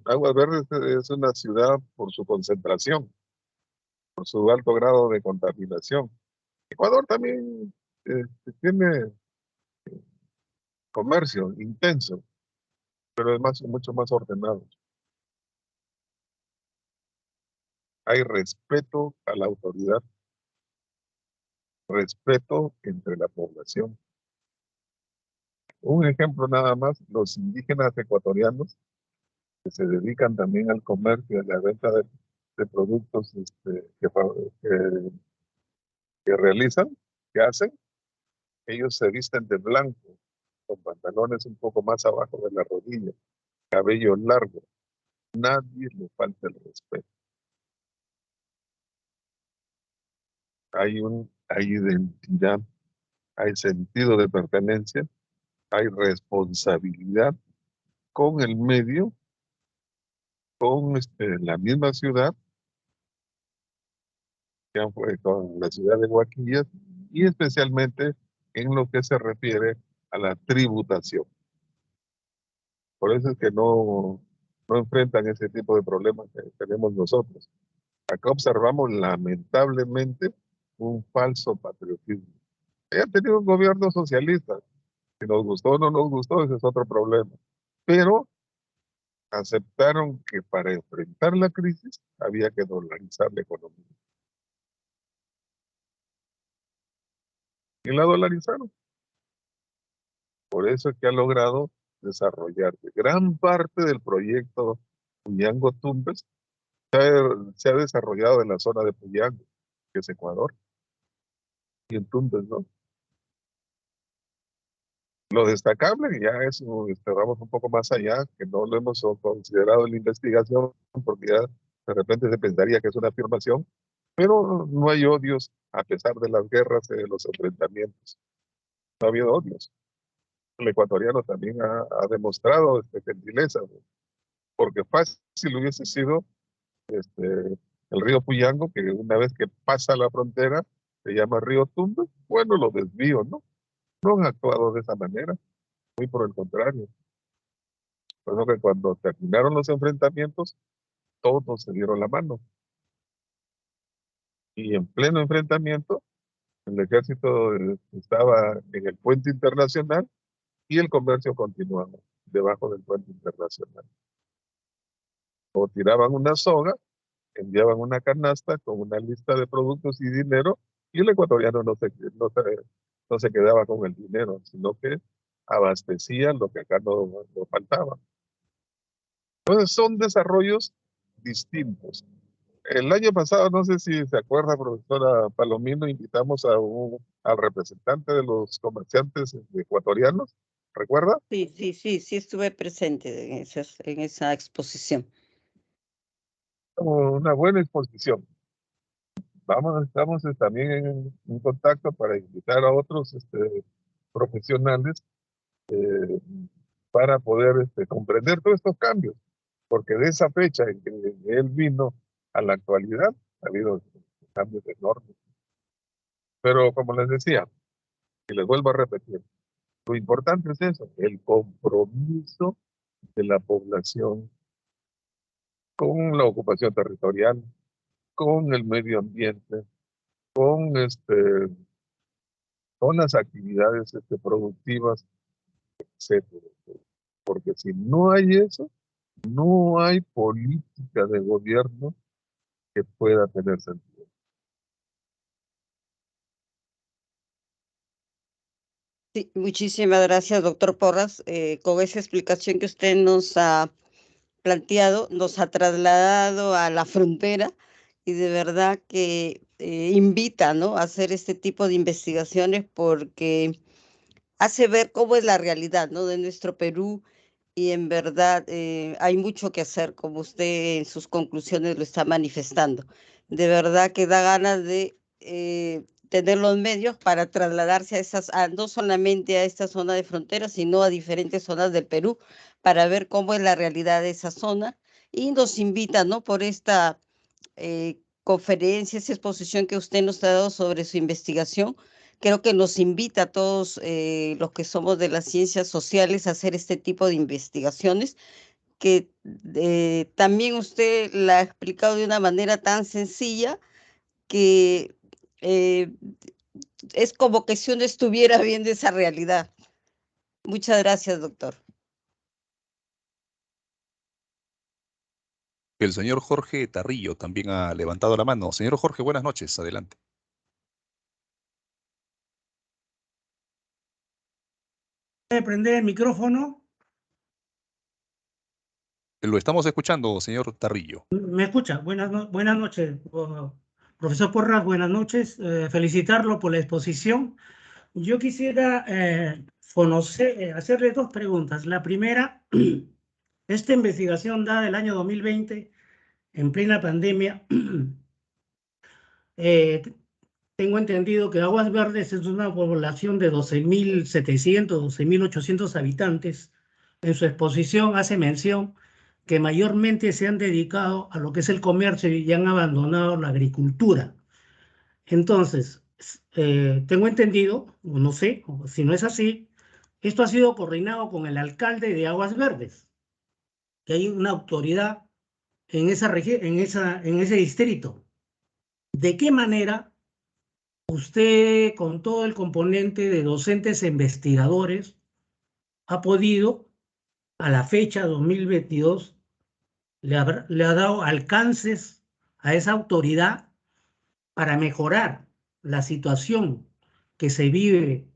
Speaker 1: Aguas Verdes es una ciudad por su concentración, por su alto grado de contaminación. Ecuador también tiene comercio intenso, pero es mucho más ordenado. Hay respeto a la autoridad, respeto entre la población. Un ejemplo nada más, los indígenas ecuatorianos que se dedican también al comercio y a la venta de productos que realizan, que hacen, ellos se visten de blanco, con pantalones un poco más abajo de la rodilla, cabello largo. Nadie le falta el respeto. Hay identidad, hay sentido de pertenencia, hay responsabilidad con el medio, con la misma ciudad, con la ciudad de Huaquillas, y especialmente en lo que se refiere a la tributación. Por eso es que no enfrentan ese tipo de problemas que tenemos nosotros. Acá observamos lamentablemente un falso patriotismo. Han tenido un gobierno socialista. Si nos gustó o no nos gustó, ese es otro problema. Pero aceptaron que para enfrentar la crisis había que dolarizar la economía. Y la dolarizaron. Por eso es que ha logrado desarrollarse. Gran parte del proyecto Puyango Tumbes se ha desarrollado en la zona de Puyango, que es Ecuador, y en Tumbes, ¿no? Lo destacable, ya eso, vamos un poco más allá, que no lo hemos considerado en la investigación, porque ya de repente se pensaría que es una afirmación, pero no hay odios a pesar de las guerras y de los enfrentamientos. No ha habido odios. El ecuatoriano también ha demostrado gentileza, ¿no? Porque fácil hubiese sido el río Puyango, que una vez que pasa la frontera se llama río Tumbes. Bueno, lo desvío, ¿no? No han actuado de esa manera, muy por el contrario. Por eso que cuando terminaron los enfrentamientos, todos se dieron la mano. Y en pleno enfrentamiento, el ejército estaba en el puente internacional y el comercio continuaba debajo del puente internacional. O tiraban una soga, enviaban una canasta con una lista de productos y dinero, y el ecuatoriano no se quedaba con el dinero, sino que abastecía lo que acá no faltaba. Entonces son desarrollos distintos. El año pasado, no sé si se acuerda, profesora Palomino, invitamos al representante de los comerciantes ecuatorianos, ¿recuerda?
Speaker 3: Sí, estuve presente en esa exposición.
Speaker 1: Una buena exposición. Estamos también en contacto para invitar a otros profesionales para poder comprender todos estos cambios, porque de esa fecha en que él vino a la actualidad ha habido cambios enormes. Pero como les decía, y les vuelvo a repetir, lo importante es eso, el compromiso de la población con la ocupación territorial, con el medio ambiente, con, con las actividades productivas, etcétera. Porque si no hay eso, no hay política de gobierno que pueda tener sentido.
Speaker 3: Sí, muchísimas gracias, doctor Porras. Con esa explicación que usted nos ha planteado, nos ha trasladado a la frontera y de verdad que invita, ¿no?, a hacer este tipo de investigaciones porque hace ver cómo es la realidad, ¿no?, de nuestro Perú y en verdad hay mucho que hacer, como usted en sus conclusiones lo está manifestando. De verdad que da ganas de tener los medios para trasladarse no solamente a esta zona de frontera, sino a diferentes zonas del Perú, para ver cómo es la realidad de esa zona. Y nos invita, ¿no?, por esta conferencia, esa exposición que usted nos ha dado sobre su investigación. Creo que nos invita a todos los que somos de las ciencias sociales a hacer este tipo de investigaciones que también usted la ha explicado de una manera tan sencilla que eh, es como que si uno estuviera viendo esa realidad. Muchas gracias, doctor.
Speaker 2: El señor Jorge Tarrillo también ha levantado la mano. Señor Jorge, buenas noches. Adelante.
Speaker 4: ¿Puede prender el micrófono?
Speaker 2: Lo estamos escuchando, señor Tarrillo.
Speaker 4: ¿Me escucha? Buenas noches, profesor Porras, buenas noches. Felicitarlo por la exposición. Yo quisiera hacerle dos preguntas. La primera, esta investigación dada el año 2020, en plena pandemia, tengo entendido que Aguas Verdes es una población de 12.700, 12.800 habitantes. En su exposición hace mención que mayormente se han dedicado a lo que es el comercio y han abandonado la agricultura. Entonces, tengo entendido, o no sé, o si no es así, esto ha sido coordinado con el alcalde de Aguas Verdes, que hay una autoridad en esa región, en ese distrito. ¿De qué manera usted, con todo el componente de docentes e investigadores, ha podido, a la fecha 2022, le ha dado alcances a esa autoridad para mejorar la situación que se vive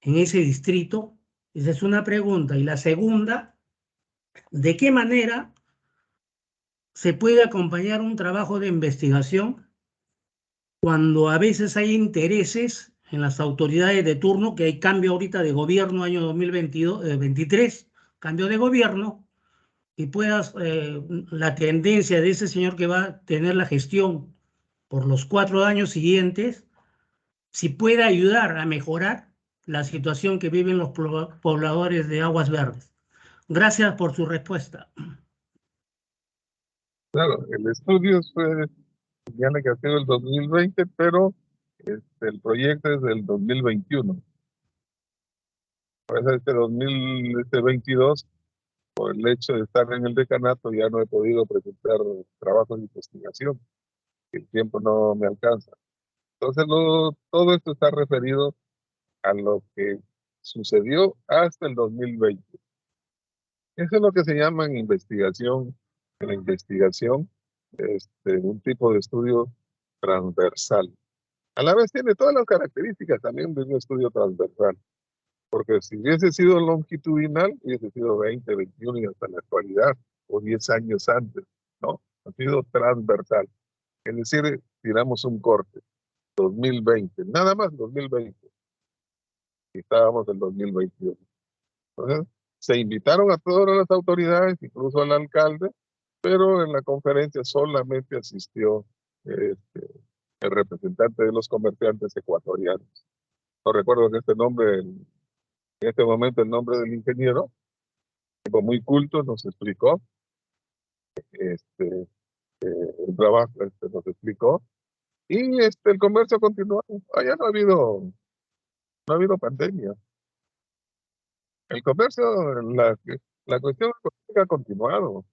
Speaker 4: en ese distrito Esa es una pregunta. Y la segunda, ¿de qué manera se puede acompañar un trabajo de investigación cuando a veces hay intereses en las autoridades de turno, que hay cambio ahorita de gobierno, año 2022, 23, cambio de gobierno, y puedas, la tendencia de ese señor que va a tener la gestión por los 4 años siguientes, si puede ayudar a mejorar la situación que viven los pobladores de Aguas Verdes? Gracias por su respuesta.
Speaker 1: Claro, el estudio tiene que ha sido el 2020, pero el proyecto es del 2021. Por eso este 2022, por el hecho de estar en el decanato, ya no he podido presentar trabajos de investigación. El tiempo no me alcanza. Entonces, todo esto está referido a lo que sucedió hasta el 2020. Eso es lo que se llama en investigación, un tipo de estudio transversal. A la vez tiene todas las características también de un estudio transversal, porque si hubiese sido longitudinal, hubiese sido 20, 21 y hasta la actualidad, o 10 años antes, ¿no? Ha sido transversal. Es decir, tiramos un corte, 2020, nada más 2020, y estábamos en 2021. Entonces, se invitaron a todas las autoridades, incluso al alcalde, pero en la conferencia solamente asistió este, el representante de los comerciantes ecuatorianos. No recuerdo que en este momento el nombre del ingeniero, tipo muy culto, nos explicó este, el trabajo, nos explicó, y el comercio continuó. Allá no ha habido pandemia. El comercio, la cuestión económica ha continuado.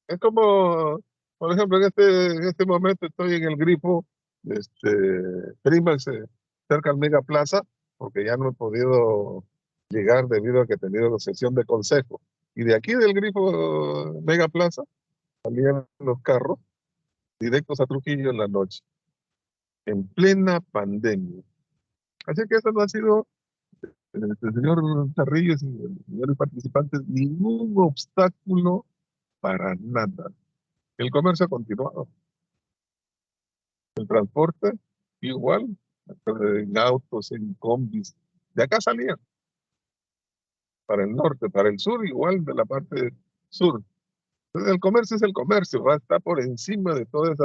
Speaker 1: Es como, por ejemplo, en este momento estoy en el Grifo, Primax, cerca al Mega Plaza, porque ya no he podido llegar debido a que he tenido sesión de consejo. Y de aquí del Grifo Mega Plaza salían los carros directos a Trujillo en la noche, en plena pandemia. Así que eso no ha sido, el señor Carrillo y los señores participantes, ningún obstáculo para nada. El comercio ha continuado. El transporte, igual, en autos, en combis. De acá salían, para el norte, para el sur, igual de la parte sur. Entonces, el comercio es el comercio, va a estar por encima de todas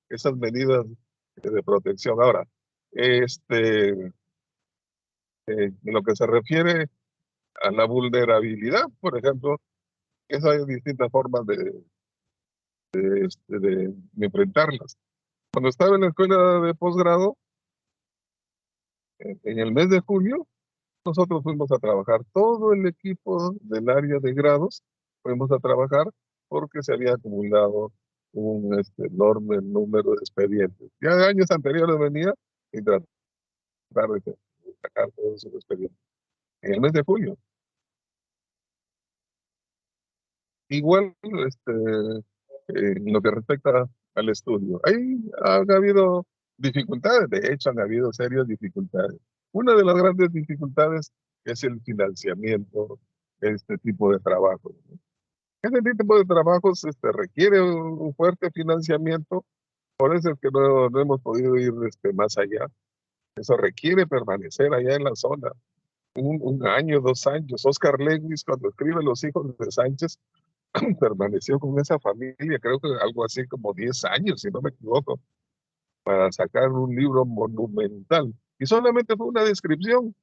Speaker 1: esas medidas de protección. Ahora, en lo que se refiere a la vulnerabilidad, por ejemplo, eso hay distintas formas de enfrentarlas. Cuando estaba en la escuela de posgrado, en el mes de julio, nosotros fuimos a trabajar, todo el equipo del área de grados, fuimos a trabajar porque se había acumulado un enorme número de expedientes. Ya de años anteriores venía y tratar de sacar todos esos expedientes. En el mes de julio. Igual, en lo que respecta al estudio, han habido dificultades, de hecho han habido serias dificultades. Una de las grandes dificultades es el financiamiento de este tipo de trabajo. Este tipo de trabajos requiere un fuerte financiamiento, por eso es que no hemos podido ir más allá. Eso requiere permanecer allá en la zona. Un año, 2 años. Oscar Lewis, cuando escribe Los hijos de Sánchez, permaneció con esa familia, creo que algo así como 10 años, si no me equivoco, para sacar un libro monumental. Y solamente fue una descripción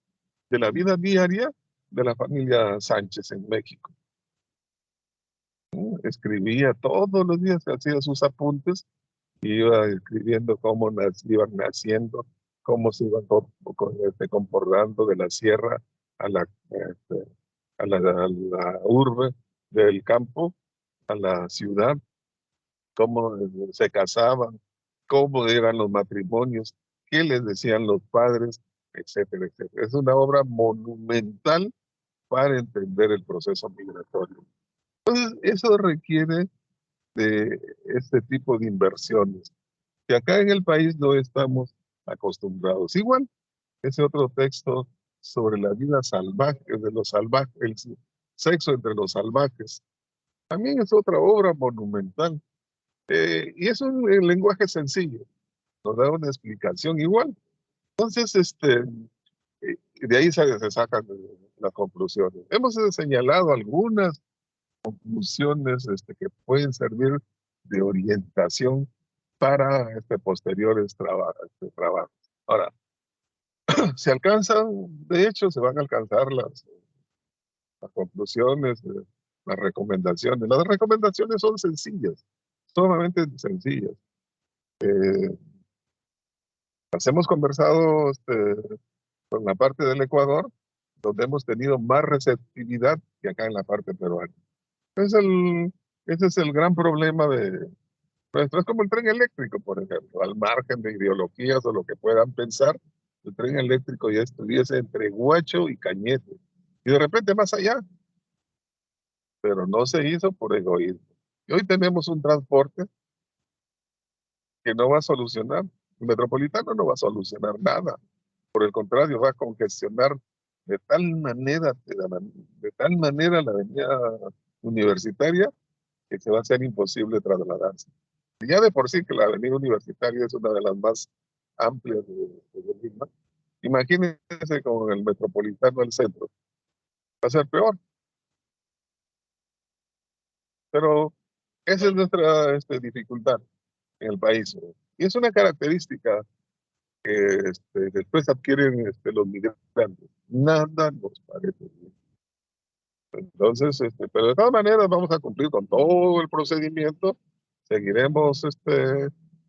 Speaker 1: de la vida diaria de la familia Sánchez en México. Escribía todos los días, hacía sus apuntes y iba escribiendo cómo iban naciendo, cómo se iban comportando de la sierra a la urbe, del campo a la ciudad, cómo se casaban, cómo eran los matrimonios, qué les decían los padres, etcétera, etcétera. Es una obra monumental para entender el proceso migratorio. Entonces, eso requiere de este tipo de inversiones, que acá en el país no estamos acostumbrados. Igual, ese otro texto sobre la vida salvaje, de los salvajes, el sexo entre los salvajes. También es otra obra monumental. Y es un lenguaje sencillo, nos da una explicación igual. Entonces, de ahí se sacan las conclusiones. Hemos señalado algunas conclusiones que pueden servir de orientación para posteriores trabajos. Ahora, se alcanzan, de hecho, se van a alcanzar las conclusiones, las recomendaciones. Las recomendaciones son sencillas, sumamente sencillas. Las hemos conversado con la parte del Ecuador, donde hemos tenido más receptividad que acá en la parte peruana. Ese es el gran problema de nuestro. Es como el tren eléctrico, por ejemplo, al margen de ideologías o lo que puedan pensar, el tren eléctrico ya estuviese entre Huacho y Cañete, y de repente más allá, pero no se hizo por egoísmo. Y hoy tenemos un transporte que no va a solucionar, el metropolitano no va a solucionar nada, por el contrario, va a congestionar de tal manera la avenida universitaria que se va a hacer imposible trasladarse. Y ya de por sí que la avenida universitaria es una de las más amplias de Lima. Imagínense con el metropolitano del centro. Va a ser peor. Pero esa es nuestra dificultad en el país. Y es una característica que después adquieren los migrantes. Nada nos parece bien. Entonces, pero de todas maneras vamos a cumplir con todo el procedimiento. Seguiremos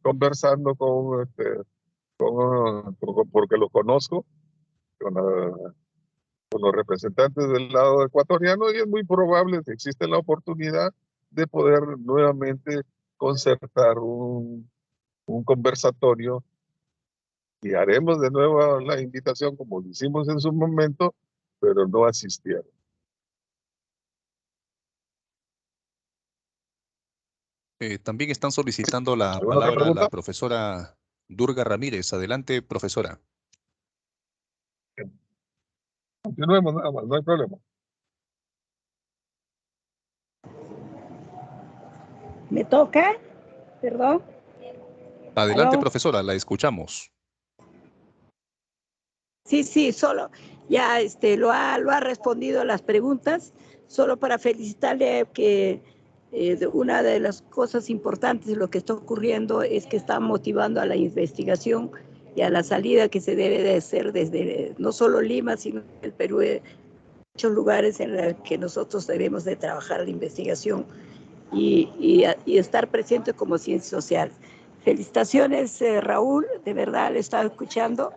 Speaker 1: conversando porque lo conozco, con los representantes del lado ecuatoriano, y es muy probable que existe la oportunidad de poder nuevamente concertar un conversatorio, y haremos de nuevo la invitación como lo hicimos en su momento, pero no asistieron.
Speaker 2: También están solicitando la
Speaker 1: ¿Alguna otra
Speaker 2: palabra
Speaker 1: pregunta?
Speaker 2: la profesora Durga Ramírez. Adelante, profesora.
Speaker 1: Continuemos nada más, no hay problema.
Speaker 5: ¿Me toca? Perdón.
Speaker 2: Adelante,
Speaker 5: ¿Aló?
Speaker 2: profesora, la escuchamos.
Speaker 5: Sí, solo ya lo ha respondido a las preguntas, solo para felicitarle que una de las cosas importantes de lo que está ocurriendo es que está motivando a la investigación y a la salida que se debe de hacer desde no solo Lima, sino el Perú, muchos lugares en los que nosotros debemos de trabajar la investigación y estar presente como ciencias sociales. Felicitaciones, Raúl, de verdad le estaba escuchando.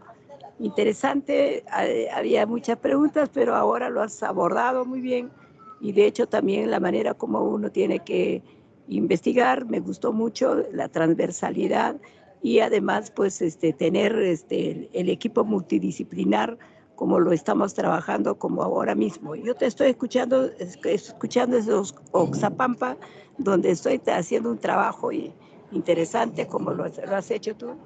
Speaker 5: Interesante, había muchas preguntas, pero ahora lo has abordado muy bien, y de hecho también la manera como uno tiene que investigar, me gustó mucho la transversalidad, y además pues tener el equipo multidisciplinar como lo estamos trabajando como ahora mismo. Yo te estoy escuchando desde Oxapampa, donde estoy haciendo un trabajo interesante como lo has hecho tú,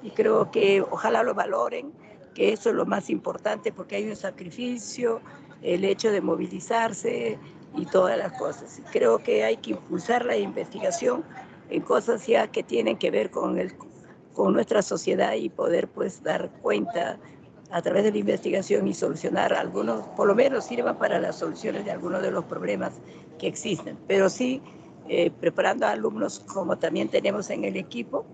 Speaker 5: y creo que ojalá lo valoren, que eso es lo más importante, porque hay un sacrificio, el hecho de movilizarse y todas las cosas. Creo que hay que impulsar la investigación en cosas ya que tienen que ver con nuestra sociedad, y poder pues dar cuenta a través de la investigación y solucionar algunos, por lo menos sirvan para las soluciones de algunos de los problemas que existen. Pero sí, preparando a alumnos, como también tenemos en el equipo,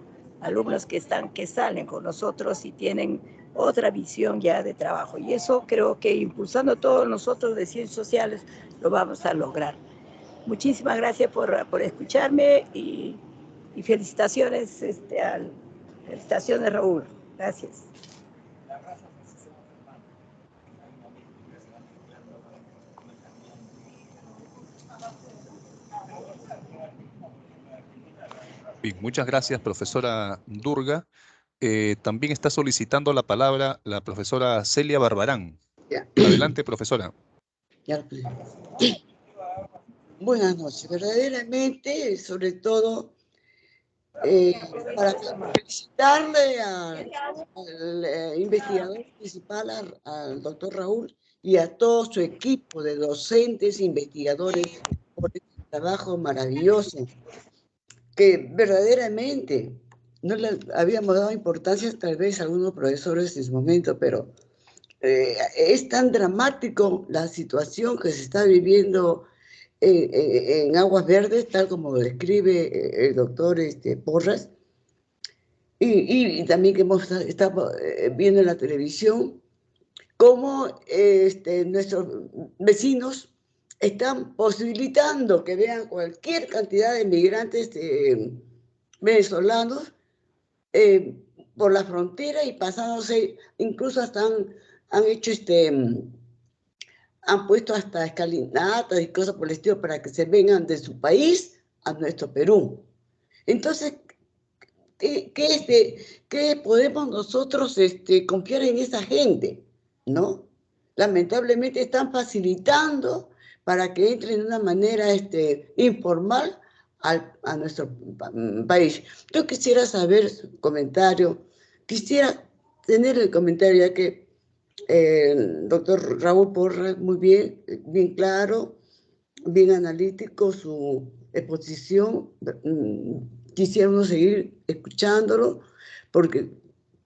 Speaker 5: alumnos que salen con nosotros y tienen otra visión ya de trabajo. Y eso creo que impulsando todos nosotros de ciencias sociales lo vamos a lograr. Muchísimas gracias por escucharme, y felicitaciones felicitaciones, Raúl. Gracias.
Speaker 2: Bien, muchas gracias, profesora Durga. También está solicitando la palabra la profesora Celia Barbarán.
Speaker 6: Ya.
Speaker 2: Adelante, profesora.
Speaker 6: Ya lo pedí. Buenas noches. Verdaderamente, sobre todo, para felicitarle al investigador principal, al doctor Raúl, y a todo su equipo de docentes, investigadores, por este trabajo maravilloso, que verdaderamente no le habíamos dado importancia tal vez a algunos profesores en su momento, pero es tan dramático la situación que se está viviendo en Aguas Verdes, tal como lo describe el doctor Porras, y también que hemos estado viendo en la televisión, cómo nuestros vecinos están posibilitando que vean cualquier cantidad de migrantes venezolanos por la frontera y pasándose, incluso hasta han hecho han puesto hasta escalinatas y cosas por el estilo para que se vengan de su país a nuestro Perú. Entonces, ¿qué podemos nosotros confiar en esa gente? ¿No? Lamentablemente están facilitando para que entren de una manera informal a nuestro país. Yo quisiera saber su comentario, quisiera tener el comentario, ya que el doctor Raúl Porras, muy bien, bien claro, bien analítico su exposición. Quisiéramos seguir escuchándolo porque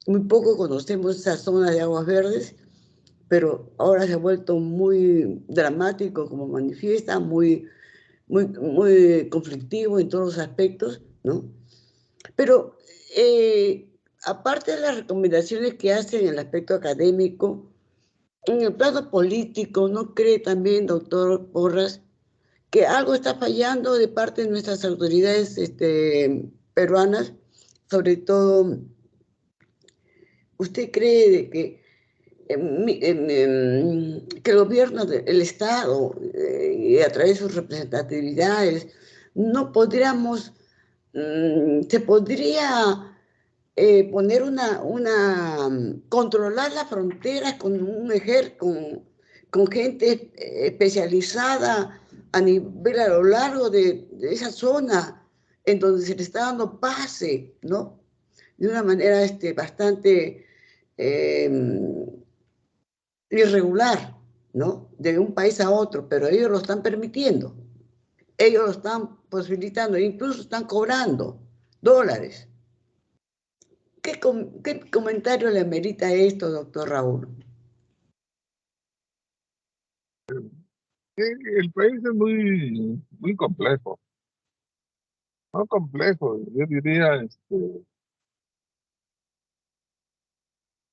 Speaker 6: muy poco conocemos esa zona de Aguas Verdes, pero ahora se ha vuelto muy dramático como manifiesta, muy conflictivo en todos los aspectos, ¿no? Pero aparte de las recomendaciones que hacen en el aspecto académico, en el plano político, ¿no cree también, doctor Porras, que algo está fallando de parte de nuestras autoridades peruanas? Sobre todo, ¿usted cree de que que el gobierno del Estado y a través de sus representatividades no podríamos, se podría poner controlar las fronteras con un ejército, con gente especializada a nivel a lo largo de esa zona en donde se le está dando pase, ¿no? De una manera bastante irregular, ¿no? De un país a otro, pero ellos lo están permitiendo, ellos lo están posibilitando, incluso están cobrando dólares. ¿Qué comentario le merita esto, doctor Raúl?
Speaker 1: El país es muy complejo, no complejo, yo diría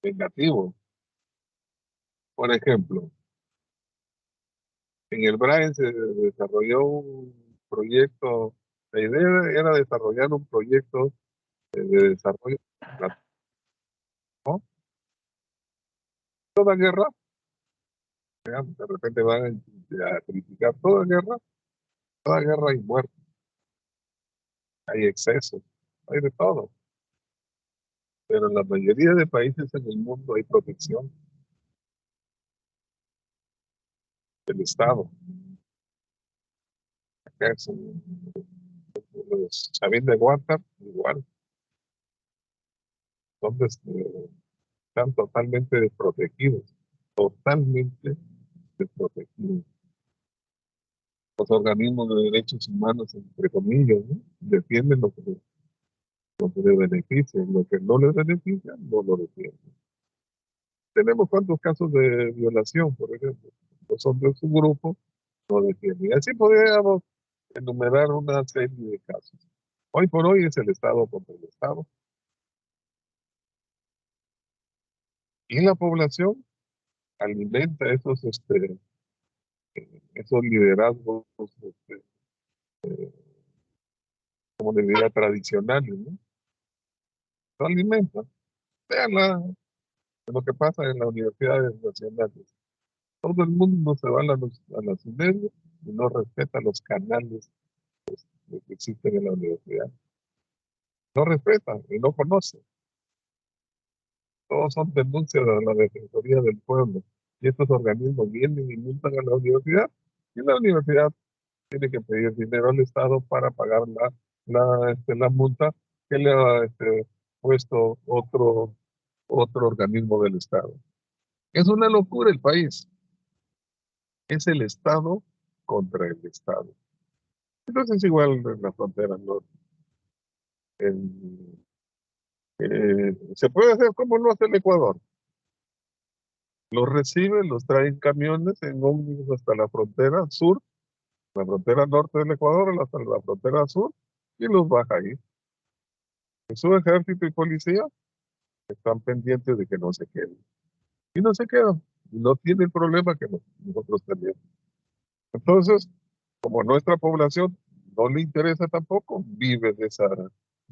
Speaker 1: negativo. Por ejemplo, en el BRAE se desarrolló un proyecto, la idea era desarrollar un proyecto de desarrollo, ¿no? Toda guerra, de repente van a criticar toda guerra hay muerte, hay excesos, hay de todo. Pero en la mayoría de países en el mundo hay protección del Estado. Acá los Chavín de Guanta, igual, están totalmente desprotegidos, totalmente desprotegidos. Los organismos de derechos humanos, entre comillas, ¿no? Defienden lo que les beneficia, lo que no les beneficia, no lo defienden. Tenemos cuántos casos de violación, por ejemplo. Los hombres de su grupo no defienden. Y así podríamos enumerar una serie de casos. Hoy por hoy es el Estado contra el Estado. Y la población alimenta esos liderazgos, como les diría, tradicionales, ¿no? Lo alimentan. Vean lo que pasa en las universidades nacionales. Todo el mundo se va a las UNED y no respeta los canales que existen en la universidad. No respetan y no conocen. Todos son denuncias a la Defensoría del Pueblo. Y estos organismos vienen y multan a la universidad. Y la universidad tiene que pedir dinero al Estado para pagar la multa que le ha puesto otro organismo del Estado. Es una locura el país. Es el Estado contra el Estado. Entonces igual en la frontera norte. Se puede hacer como lo hace el Ecuador. Los reciben, los traen camiones en ómnibus hasta la frontera sur, la frontera norte del Ecuador, hasta la frontera sur, y los baja ahí. Su ejército y policía están pendientes de que no se queden. Y no se quedan. No tienen el problema que nosotros tenemos. Entonces, como nuestra población no le interesa tampoco, vive de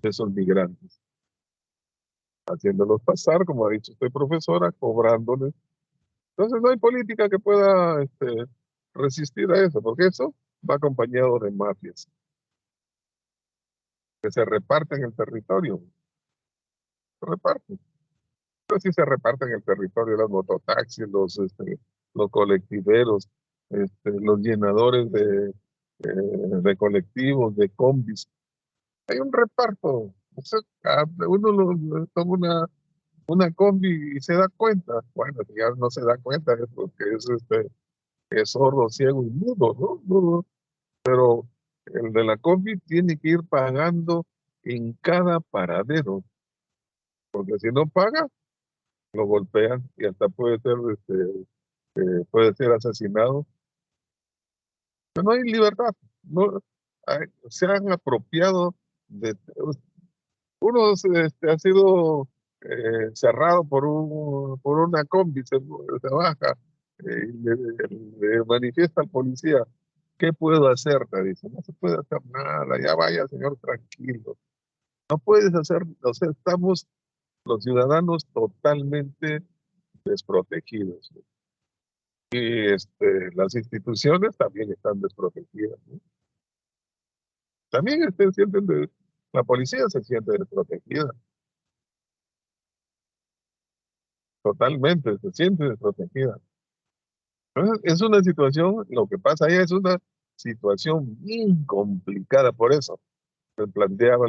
Speaker 1: esos migrantes, haciéndolos pasar, como ha dicho usted, profesora, cobrándoles. Entonces no hay política que pueda resistir a eso, porque eso va acompañado de mafias que se reparten el territorio. Se reparten. Pero sí se reparten el territorio, los mototaxis, los colectiveros, los llenadores de colectivos, de combis. Hay un reparto. O sea, uno toma una combi y se da cuenta. Bueno, si ya no se da cuenta es porque es sordo, ciego y mudo, ¿no? Pero el de la combi tiene que ir pagando en cada paradero, porque si no paga, lo golpean y hasta puede ser asesinado. Pero no hay libertad. No, se han apropiado de... Uno ha sido cerrado por una combi, se baja y le manifiesta al policía, ¿qué puedo hacer? Te dice, no se puede hacer nada, ya vaya señor, tranquilo. No puedes hacer, o sea, estamos los ciudadanos totalmente desprotegidos. Y las instituciones también están desprotegidas, ¿no? También la policía se siente desprotegida. Totalmente, se siente desprotegida. Entonces, es una situación, lo que pasa ahí es una situación bien complicada, por eso se planteaba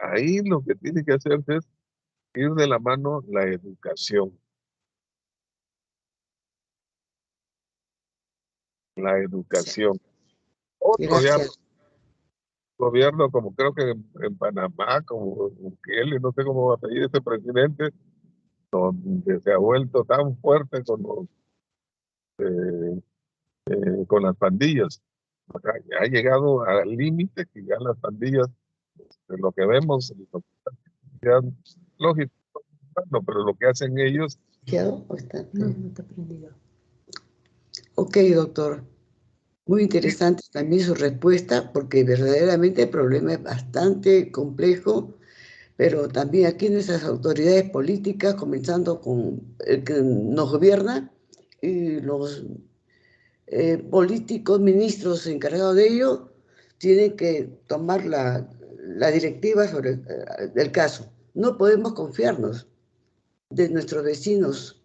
Speaker 1: ahí lo que tiene que hacerse es ir de la mano la educación. La educación. Otro
Speaker 6: Gracias.
Speaker 1: gobierno, como creo que en Panamá, como Bukele, no sé cómo va a pedir este presidente, donde se ha vuelto tan fuerte con las pandillas. Acá ya ha llegado al límite que ya las pandillas, de lo que vemos, ya, lógico, no, pero lo que hacen ellos.
Speaker 6: ¿O está? No está prendido. Ok, doctor. Muy interesante también su respuesta, porque verdaderamente el problema es bastante complejo, pero también aquí nuestras autoridades políticas, comenzando con el que nos gobierna, y los políticos, ministros encargados de ello, tienen que tomar la directiva sobre el caso. No podemos confiarnos de nuestros vecinos,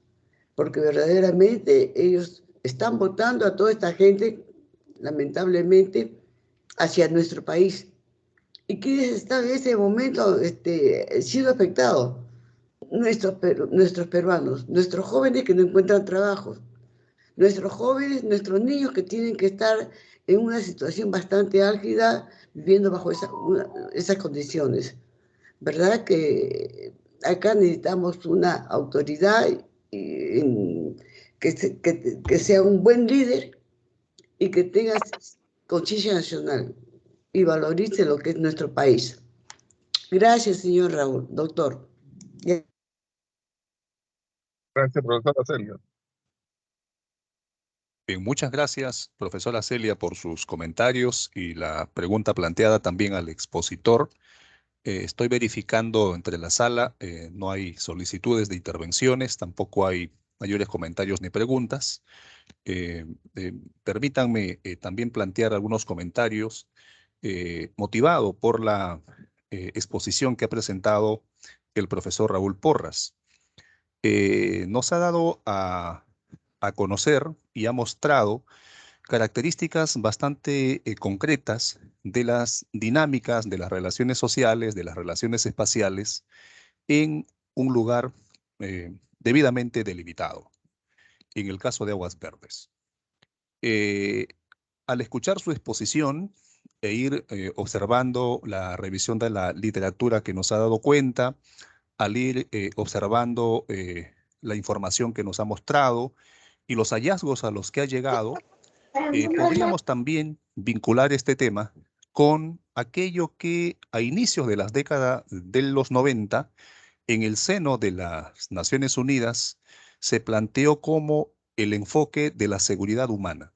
Speaker 6: porque verdaderamente ellos están votando a toda esta gente, lamentablemente, hacia nuestro país. ¿Y quiénes están en ese momento siendo afectados? Nuestros peruanos, nuestros jóvenes que no encuentran trabajo, nuestros jóvenes, nuestros niños que tienen que estar en una situación bastante álgida, viviendo bajo esas condiciones. ¿Verdad que acá necesitamos una autoridad que sea un buen líder y que tenga conciencia nacional y valorice lo que es nuestro país? Gracias, señor Raúl, doctor.
Speaker 1: Gracias, profesora Celia.
Speaker 2: Bien, muchas gracias, profesora Celia, por sus comentarios y la pregunta planteada también al expositor. Estoy verificando entre la sala, no hay solicitudes de intervenciones, tampoco hay mayores comentarios ni preguntas. Permítanme también plantear algunos comentarios motivado por la exposición que ha presentado el profesor Raúl Porras. Nos ha dado a conocer y ha mostrado características bastante concretas de las dinámicas de las relaciones sociales, de las relaciones espaciales en un lugar debidamente delimitado, en el caso de Aguas Verdes. Al escuchar su exposición e ir observando la revisión de la literatura que nos ha dado cuenta, al ir observando la información que nos ha mostrado y los hallazgos a los que ha llegado, podríamos también vincular este tema con aquello que a inicios de las décadas de los 90, en el seno de las Naciones Unidas, se planteó como el enfoque de la seguridad humana.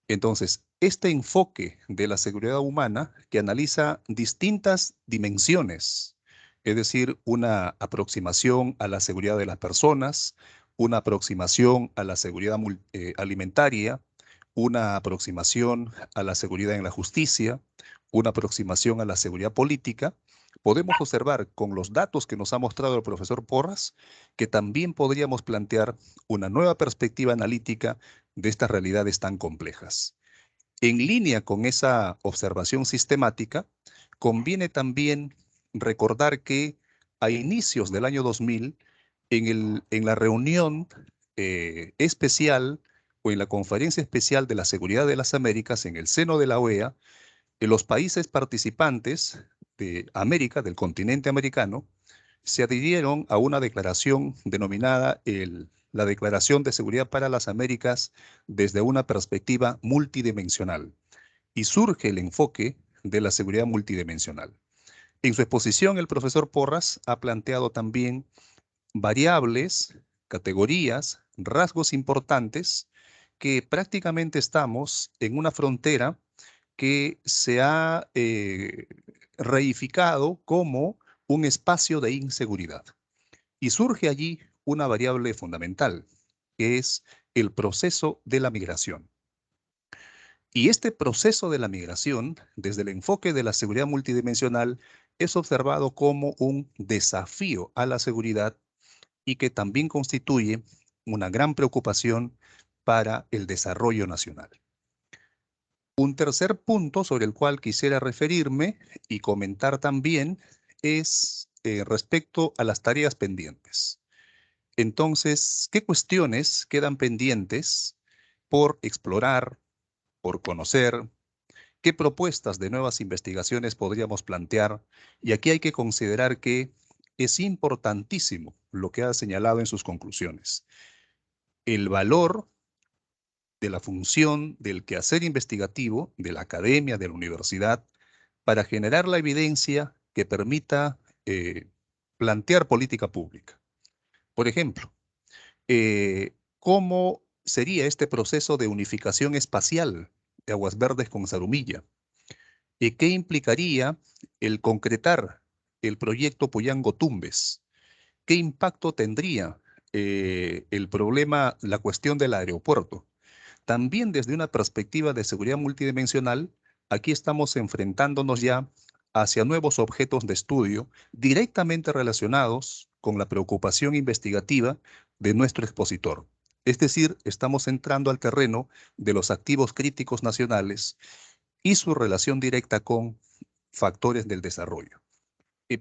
Speaker 2: Entonces, este enfoque de la seguridad humana que analiza distintas dimensiones, es decir, una aproximación a la seguridad de las personas, una aproximación a la seguridad alimentaria, una aproximación a la seguridad en la justicia, una aproximación a la seguridad política, podemos observar con los datos que nos ha mostrado el profesor Porras que también podríamos plantear una nueva perspectiva analítica de estas realidades tan complejas. En línea con esa observación sistemática, conviene también recordar que a inicios del año 2000, en la reunión especial o en la conferencia especial de la seguridad de las Américas en el seno de la OEA, los países participantes de América, del continente americano, se adhirieron a una declaración denominada la Declaración de Seguridad para las Américas desde una perspectiva multidimensional, y surge el enfoque de la seguridad multidimensional. En su exposición, el profesor Porras ha planteado también variables, categorías, rasgos importantes que prácticamente estamos en una frontera que se ha reificado como un espacio de inseguridad. Y surge allí una variable fundamental, que es el proceso de la migración. Y este proceso de la migración, desde el enfoque de la seguridad multidimensional, es observado como un desafío a la seguridad y que también constituye una gran preocupación para el desarrollo nacional. Un tercer punto sobre el cual quisiera referirme y comentar también es respecto a las tareas pendientes. Entonces, ¿qué cuestiones quedan pendientes por explorar, por conocer? ¿Qué propuestas de nuevas investigaciones podríamos plantear? Y aquí hay que considerar que es importantísimo lo que ha señalado en sus conclusiones. El valor de la función del quehacer investigativo de la academia, de la universidad, para generar la evidencia que permita plantear política pública. Por ejemplo, ¿cómo sería este proceso de unificación espacial de Aguas Verdes con Zarumilla? ¿Y qué implicaría el concretar el proyecto Puyango-Tumbes? ¿Qué impacto tendría el problema, la cuestión del aeropuerto? También desde una perspectiva de seguridad multidimensional, aquí estamos enfrentándonos ya hacia nuevos objetos de estudio directamente relacionados con la preocupación investigativa de nuestro expositor. Es decir, estamos entrando al terreno de los activos críticos nacionales y su relación directa con factores del desarrollo.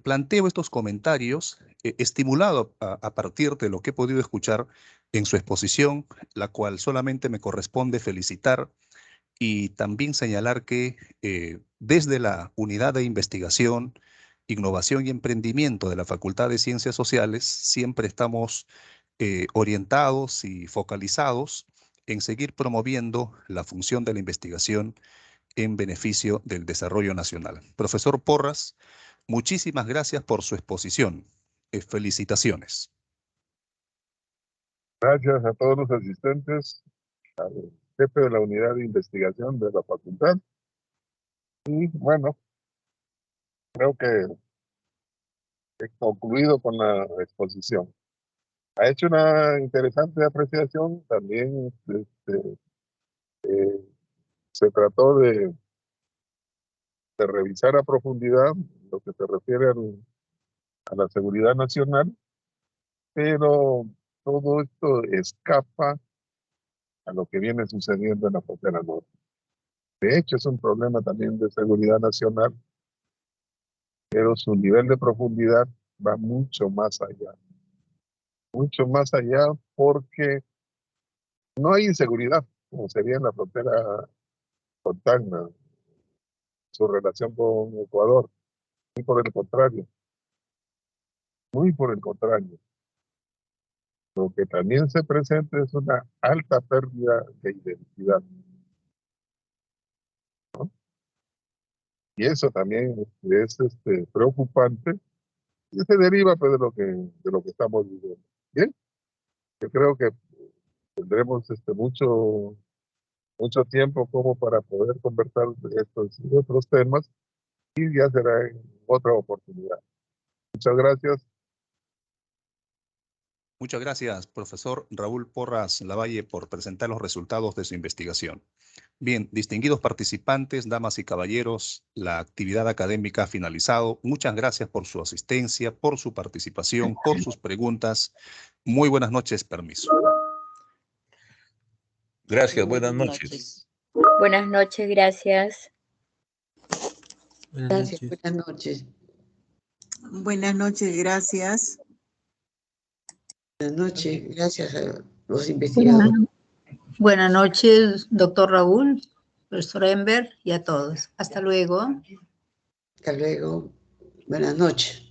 Speaker 2: Planteo estos comentarios estimulado a partir de lo que he podido escuchar en su exposición, la cual solamente me corresponde felicitar y también señalar que desde la Unidad de Investigación, Innovación y Emprendimiento de la Facultad de Ciencias Sociales siempre estamos orientados y focalizados en seguir promoviendo la función de la investigación en beneficio del desarrollo nacional. Profesor Porras, muchísimas gracias por su exposición. Felicitaciones.
Speaker 1: Gracias a todos los asistentes, al jefe de la unidad de investigación de la facultad. Y bueno, creo que he concluido con la exposición. Ha hecho una interesante apreciación. También se trató de revisar a profundidad lo que se refiere a la seguridad nacional, pero todo esto escapa a lo que viene sucediendo en la frontera norte. De hecho, es un problema también de seguridad nacional, pero su nivel de profundidad va mucho más allá. Mucho más allá porque no hay inseguridad, como sería en la frontera con Tacna, su relación con Ecuador. Muy por el contrario. Muy por el contrario. Lo que también se presenta es una alta pérdida de identidad, ¿no? Y eso también es preocupante y se deriva pues, de lo que estamos viviendo. Bien, yo creo que tendremos mucho tiempo como para poder conversar de estos y otros temas y ya será en otra oportunidad. Muchas gracias.
Speaker 2: Muchas gracias, profesor Raúl Porras Lavalle, por presentar los resultados de su investigación. Bien, distinguidos participantes, damas y caballeros, la actividad académica ha finalizado. Muchas gracias por su asistencia, por su participación, por sus preguntas. Muy buenas noches, permiso.
Speaker 7: Gracias, buenas noches.
Speaker 8: Buenas noches, gracias.
Speaker 6: Gracias, buenas noches.
Speaker 9: Buenas noches, gracias.
Speaker 6: Buenas noches, gracias a los investigadores.
Speaker 10: Buenas noches, doctor Raúl, profesor Ember y a todos. Hasta luego.
Speaker 6: Hasta luego. Buenas noches.